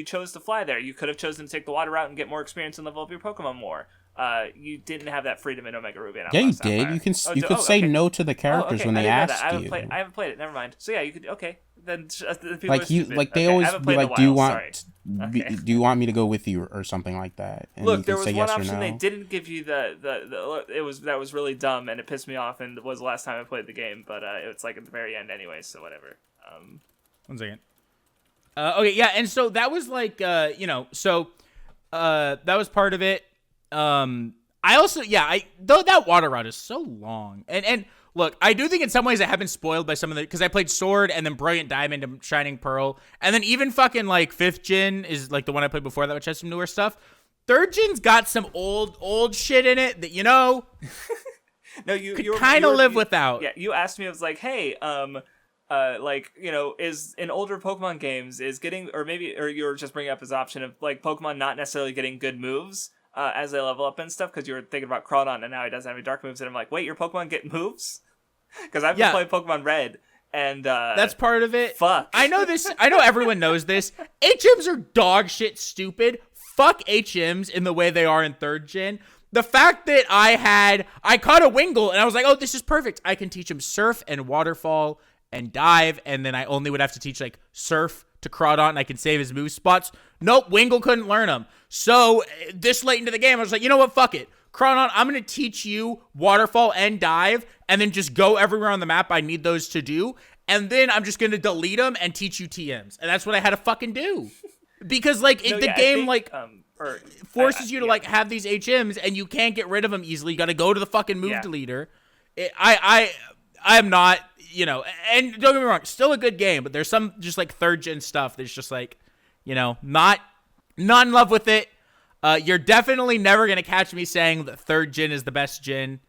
chose to fly there. You could have chosen to take the water route and get more experience and level up your Pokemon more. You didn't have that freedom in Omega Ruby and Alpha Sapphire. Yeah, you did. You could say no to the characters when they ask you. I haven't played it. Never mind. So yeah, you could. Okay, then they always be like, do you want me to go with you or something like that? And look, there was one option they didn't give you. That was really dumb and it pissed me off and it was the last time I played the game. But it's like at the very end anyway, so whatever. 1 second. Okay, yeah, and so that was like that was part of it. I also, though that water route is so long, and look, I do think in some ways I have been spoiled by some of the, because I played Sword and then Brilliant Diamond and Shining Pearl, and then even fucking like 5th gen is like the one I played before that, which has some newer stuff. 3rd gen's got some old shit in it that, you know, no, you could kind of live without. Yeah, you asked me, I was like, hey, like, you know, is in older Pokemon games is getting, or you were just bringing up this option of like Pokemon not necessarily getting good moves as they level up and stuff, because you were thinking about Crawdon and now he doesn't have any dark moves, and I'm like, wait, your Pokemon get moves? Because I've been playing Pokemon Red, and that's part of it. Fuck. I know this. I know everyone knows this. HMs are dog shit stupid. Fuck HMs in the way they are in 3rd gen. The fact that I caught a Wingull and I was like, oh, this is perfect. I can teach him Surf and Waterfall and Dive, and then I only would have to teach like Surf to Crawdon and I can save his move spots. Nope, Wingle couldn't learn them. So this late into the game, I was like, you know what? Fuck it. Crawdon, I'm going to teach you Waterfall and Dive and then just go everywhere on the map I need those to do. And then I'm just going to delete them and teach you TMs. And that's what I had to fucking do. Because, like, the game, forces you to, like, have these HMs and you can't get rid of them easily. You got to go to the fucking move deleter. I am not, you know, and don't get me wrong, still a good game, but there's some just, like, third-gen stuff that's just, like, you know, not in love with it. You're definitely never going to catch me saying that third gen is the best gen.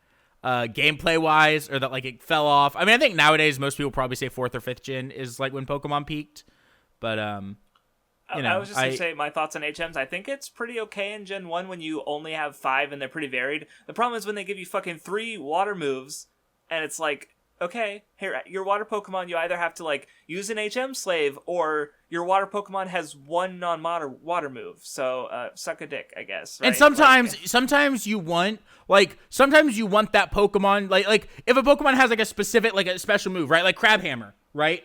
Gameplay wise, or that like it fell off. I mean, I think nowadays most people probably say fourth or fifth gen is like when Pokemon peaked. But you know, I was just gonna say my thoughts on HMs. I think it's pretty okay in Gen 1 when you only have 5 and they're pretty varied. The problem is when they give you fucking 3 water moves, and it's like, okay, here, your water Pokemon, you either have to like use an HM slave or your water Pokemon has one non-water move. So suck a dick, I guess. Right? And sometimes you want that Pokemon like if a Pokemon has like a specific like a special move, right? Like Crab Hammer, right?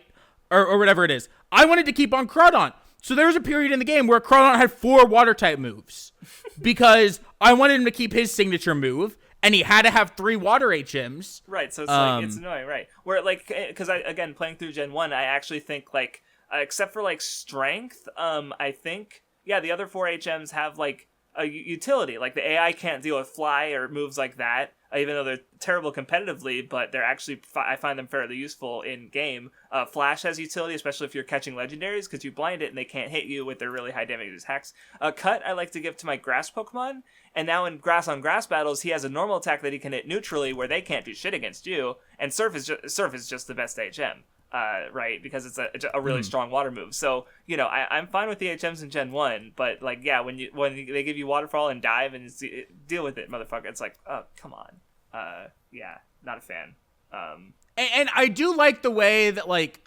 Or whatever it is. I wanted to keep on Crawdon. So there was a period in the game where Crawdon had 4 water type moves because I wanted him to keep his signature move. And he had to have 3 water HMs. Right, so it's like, it's annoying, right. Where, like, because again, playing through Gen 1, I actually think, like, except for, like, strength, I think, yeah, the other 4 HMs have, like, a utility. Like, the AI can't deal with fly or moves like that, even though they're terrible competitively, but they're actually, I find them fairly useful in game. Flash has utility, especially if you're catching legendaries, because you blind it and they can't hit you with their really high damage attacks. Cut, I like to give to my grass Pokemon, and now in grass on grass battles, he has a normal attack that he can hit neutrally where they can't do shit against you, and Surf is just the best HM. Right, because it's a really strong water move. So, you know, I'm fine with the HMs in Gen 1, but, like, yeah, when they give you Waterfall and Dive and deal with it, motherfucker, it's like, oh, come on. Yeah, not a fan. And I do like the way that, like,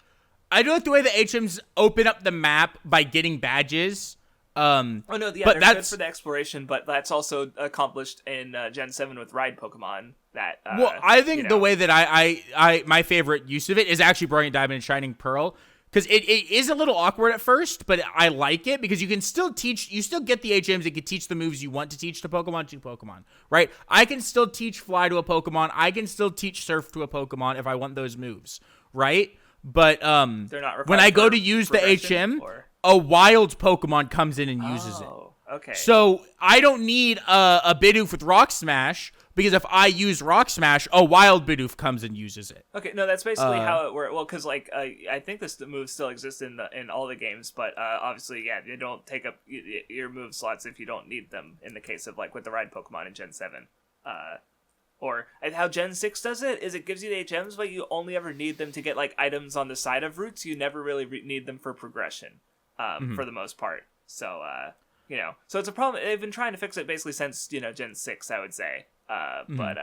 the HMs open up the map by getting badges. Oh, no, yeah, they're good for the exploration, but that's also accomplished in Gen 7 with Ride Pokemon. That well, I think the way that I my favorite use of it is actually Brilliant Diamond and Shining Pearl, because it is a little awkward at first, but I like it because you still get the HMs that can teach the moves you want to teach to Pokemon, right? I can still teach Fly to a Pokemon, I can still teach Surf to a Pokemon if I want those moves, right? But they're not when I go to use the HM, a wild Pokemon comes in and uses it. Okay. So I don't need a Bidoof with Rock Smash, because if I use Rock Smash, a wild Bidoof comes and uses it. Okay, no, that's basically how it works. Well, because like I think this move still exists in all the games, but obviously, yeah, you don't take up your move slots if you don't need them. In the case of like with the Ride Pokemon in Gen 7, or how Gen 6 does it is it gives you the HMs, but you only ever need them to get like items on the side of routes. You never really need them for progression, for the most part. So you know, so it's a problem. They've been trying to fix it basically since Gen 6, I would say. But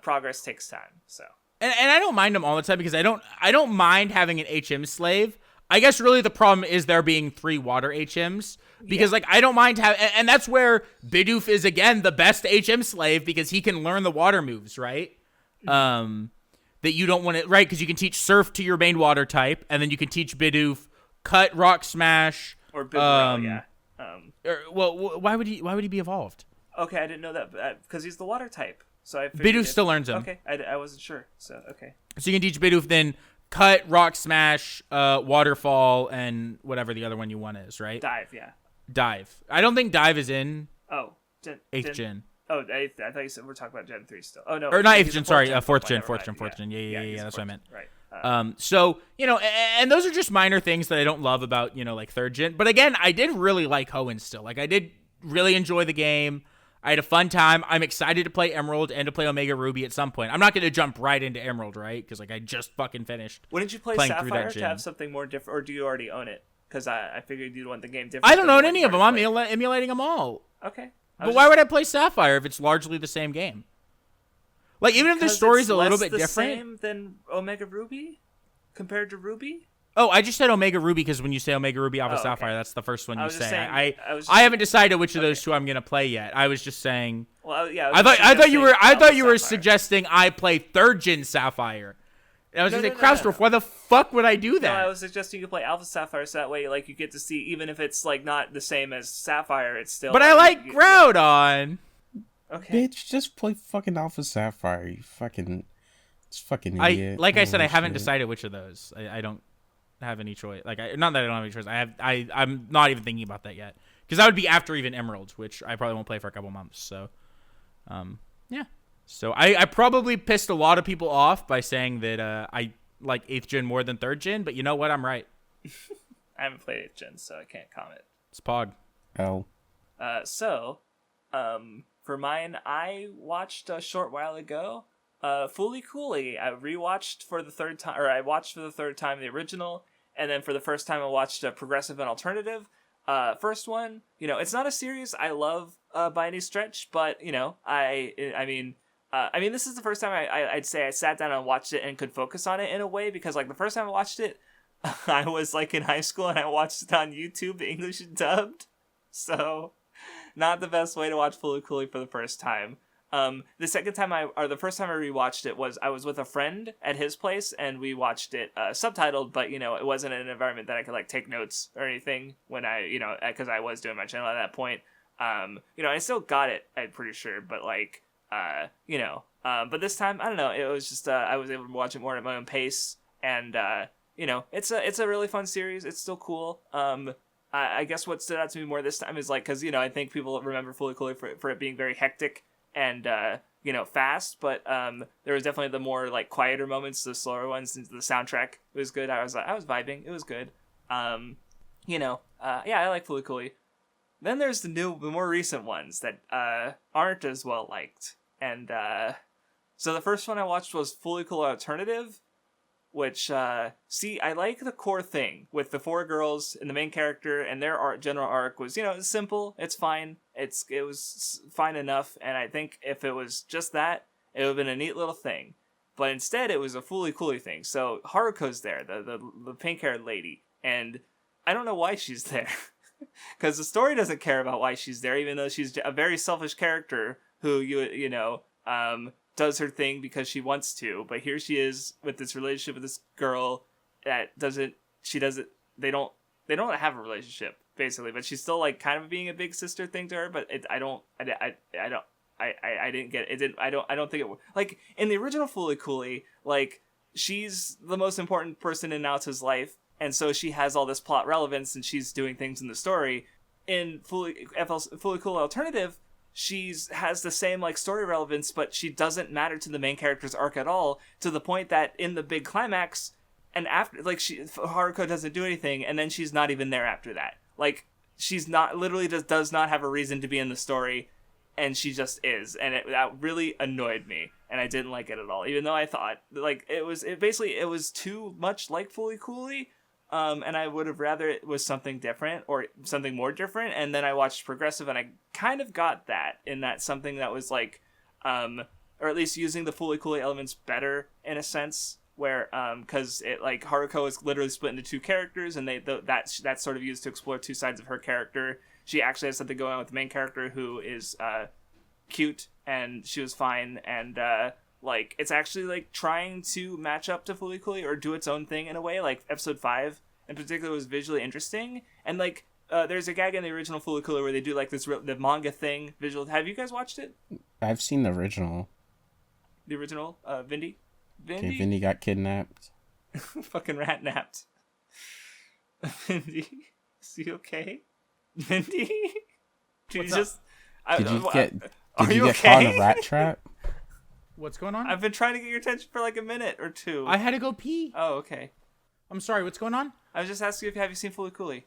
progress takes time. So, and I don't mind them all the time because I don't mind having an HM slave. I guess really the problem is there being 3 water HMs because like I don't mind having, and that's where Bidoof is again the best HM slave because he can learn the water moves, right? That you don't want to, right? Because you can teach Surf to your main water type, and then you can teach Bidoof Cut, Rock Smash, or Bidoof, yeah. Well, why would he be evolved? Okay, I didn't know that because he's the water type. So I Bidoof still learns him. Okay, I wasn't sure. So okay. So you can teach Bidoof then Cut, Rock Smash, Waterfall, and whatever the other one you want is, right? Dive, yeah. Dive. I don't think Dive is in. Oh, 8th gen. Oh, I thought you said we're talking about Gen 3 still. Oh no. Or not 8th gen. Sorry, 4th gen. Yeah. That's what I meant. Right. So and those are just minor things that I don't love about like 3rd gen. But again, I did really like Hoenn still. Like I did really enjoy the game. I had a fun time. I'm excited to play Emerald and to play Omega Ruby at some point. I'm not going to jump right into Emerald, right? Because like I just fucking finished. Wouldn't you play Sapphire to have something more different, or do you already own it? Because I figured you'd want the game different. I don't own any of them. I'm emulating them all. Okay. But why would I play Sapphire if it's largely the same game? Like even if the story's a little bit different. Same than Omega Ruby compared to Ruby. Oh, I just said Omega Ruby because when you say Omega Ruby Alpha Sapphire, that's the first one you say. Saying, I haven't decided which of those two I'm gonna play yet. I was just saying. Well, yeah. I thought you were suggesting I play 3rd gen Sapphire. And I was No, gonna say, no, no, Craftsdwarf, no. why the fuck would I do No, that? I was suggesting you play Alpha Sapphire, so that way, like, you get to see, even if it's like not the same as Sapphire, it's still. But I like Groudon. Okay. Bitch, just play fucking Alpha Sapphire. You fucking idiot. I said, I Holy haven't shit. decided which of those. I don't have any choice. Like, not that I don't have any choice. I'm not even thinking about that yet, because that would be after even Emerald, which I probably won't play for a couple months. So, yeah. So I probably pissed a lot of people off by saying that I like 8th gen more than 3rd gen, but you know what? I'm right. I haven't played 8th Gen, so I can't comment. It's Pog. L. For mine, I watched a short while ago, Fooly Cooly. I watched for the third time the original, and then for the first time I watched a progressive and alternative. First one, it's not a series I love by any stretch, but I mean, this is the first time I'd say I sat down and watched it and could focus on it in a way, because like the first time I watched it, I was like in high school and I watched it on YouTube, the English dubbed, so not the best way to watch Fooly Cooly for the first time. The first time I rewatched it was I was with a friend at his place, and we watched it subtitled, but it wasn't an environment that I could like take notes or anything when because I was doing my channel at that point. I still got it, I'm pretty sure, but like but this time I don't know, it was just I was able to watch it more at my own pace, and it's a really fun series. It's still cool. I guess what stood out to me more this time is like, because I think people remember Fooly Cooly for it being very hectic and fast, but there was definitely the more like quieter moments, the slower ones, and the soundtrack was good. I was vibing. It was good. I like Fooly Cooly. Then there's the more recent ones that aren't as well liked, and so the first one I watched was Fooly Cooly Alternative, which I like the core thing with the 4 girls and the main character, and their general arc was it's simple, it's fine, it was fine enough, and I think if it was just that, it would have been a neat little thing. But instead it was a Fooly Cooly thing. So Haruko's there, the pink-haired lady, and I don't know why she's there. Because the story doesn't care about why she's there, even though she's a very selfish character who does her thing because she wants to. But here she is with this relationship with this girl that they don't have a relationship basically, but she's still like kind of being a big sister thing to her. But I don't think it, like in the original Fooly Cooly, like she's the most important person in Naoto's life, and so she has all this plot relevance and she's doing things in the story. In Fooly Cooly Alternative, has the same like story relevance, but she doesn't matter to the main character's arc at all, to the point that in the big climax and after, like, Haruko doesn't do anything, and then she's not even there after that. Like, she's not, literally just does not have a reason to be in the story, and she just is, and that really annoyed me, and I didn't like it at all, even though I thought, like, it was too much like Fooly Cooly, and I would have rather it was something different, or something more different, and then I watched Progressive, and I kind of got that, in that something that was, like, or at least using the Fooly Cooly elements better, in a sense, where, because it, like, Haruko is literally split into 2 characters, and that's sort of used to explore 2 sides of her character. She actually has something going on with the main character, who is, cute, and she was fine, and, like, it's actually, like, trying to match up to Fooly Cooly, or do its own thing in a way. Like, episode 5, in particular, was visually interesting, and, like, there's a gag in the original Fooly Cooly where they do, like, the manga thing, visual. Have you guys watched it? I've seen the original. The original, Vindy? Okay, Vindy got kidnapped. Fucking rat napped. Vindy? Is he okay? Vindy? Did you get caught in a rat trap? What's going on? I've been trying to get your attention for like a minute or 2. I had to go pee. Oh, okay. I'm sorry, what's going on? I was just asking have you seen Fooly Cooly?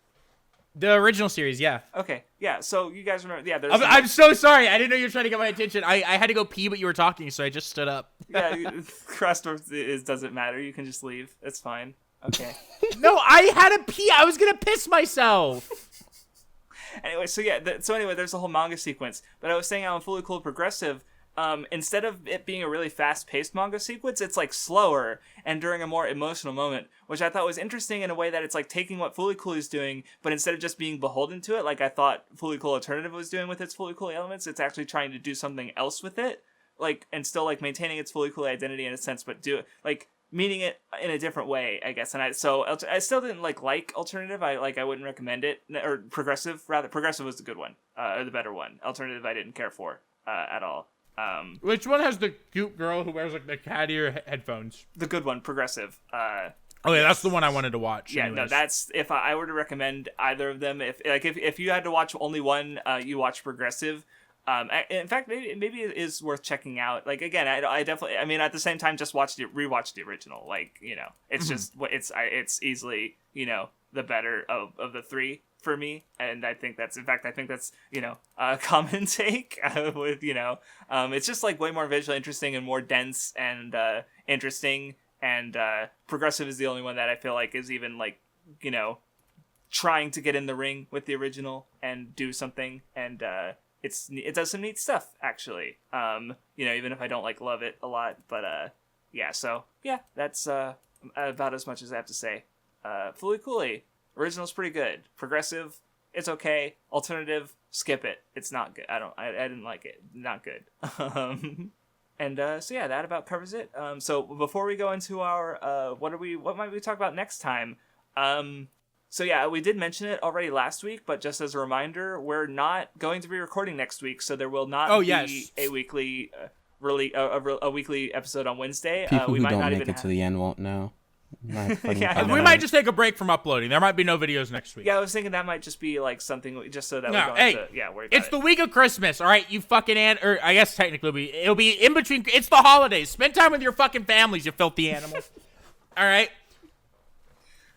The original series, yeah. Okay, yeah, so you guys remember, yeah, there's... I'm so sorry, I didn't know you were trying to get my attention. I had to go pee, but you were talking, so I just stood up. Yeah, Craftsdwarf doesn't matter, you can just leave, it's fine. Okay. No, I had to pee, I was gonna piss myself. Anyway, so yeah, there's a whole manga sequence, but I was saying how in Fooly Cooly Progressive, instead of it being a really fast-paced manga sequence, it's like slower and during a more emotional moment, which I thought was interesting in a way that it's like taking what Fooly Cooly is doing, but instead of just being beholden to it, like I thought Fooly Cooly Alternative was doing with its Fooly Cooly elements, it's actually trying to do something else with it, like, and still like maintaining its Fooly Cooly identity in a sense, but do it like meaning it in a different way, I guess. And I still didn't like alternative. I wouldn't recommend it, or progressive rather. Progressive was the good one, or the better one. Alternative I didn't care for at all. Which one has the cute girl who wears like the cat ear headphones? The good one, progressive. Oh yeah, that's the one I wanted to watch. Yeah, anyways. no, that's if I were to recommend either of them. If you had to watch only one, you watch progressive. In fact, maybe it is worth checking out. Like again, I definitely. I mean, at the same time, just rewatch the original. Like it's just it's easily the better of the three for me, and I think that's a common take with it's just like way more visually interesting and more dense and interesting. And progressive is the only one that I feel like is even like trying to get in the ring with the original and do something, and it does some neat stuff actually. Even if I don't love it a lot, but that's about as much as I have to say. Fully Cooley, original's pretty good. Progressive, it's okay. Alternative, skip it. It's not good. I didn't like it. Not good. And that about covers it. So before we go into our what might we talk about next time? We did mention it already last week, but just as a reminder, we're not going to be recording next week, so there will not be a weekly a weekly episode on Wednesday. People we who might don't not make even it to the end won't know. We might just take a break from uploading. There might be no videos next week. Yeah, I was thinking that might just be like something just so that we don't have to worry about it's the week of Christmas, all right? You fucking or I guess technically it'll be in between. It's the holidays. Spend time with your fucking families, you filthy animals. All right?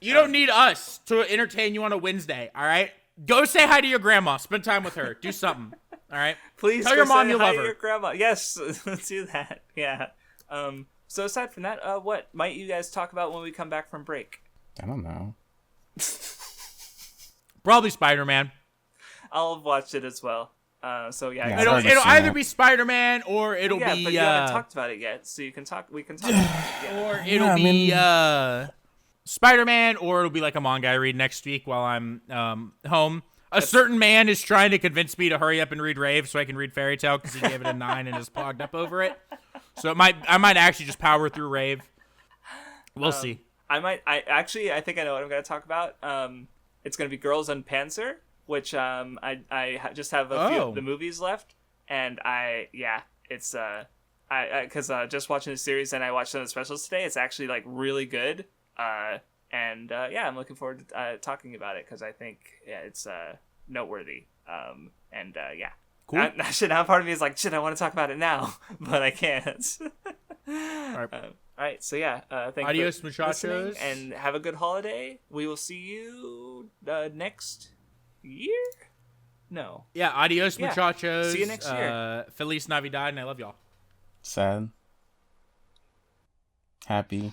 You don't need us to entertain you on a Wednesday, all right? Go say hi to your grandma. Spend time with her. Do something, all right? Please tell your mom you love her. Your grandma. Yes, let's do that. Yeah. So aside from that, what might you guys talk about when we come back from break? I don't know. Probably Spider-Man. I'll watch it as well. It'll either be Spider-Man or it'll be. But you haven't talked about it yet, so you can talk. We can talk. Or it'll be Spider-Man, or it'll be like a manga I read next week while I'm home. A certain man is trying to convince me to hurry up and read Rave so I can read Fairy Tail because he gave it a 9 and is clogged up over it. So I might actually just power through Rave. We'll see. I think I know what I'm going to talk about. It's going to be Girls on Panzer, which I just have a few of the movies left, and it's because just watching the series and I watched some of the specials today. It's actually like really good. I'm looking forward to talking about it because I think it's noteworthy. Cool. Now part of me is like, I want to talk about it now, but I can't. All right. So thank you. Adios, for muchachos, listening, and have a good holiday. We will see you next year. No. Yeah. Adios, muchachos. See you next year. Feliz Navidad, and I love y'all. Sad. Happy.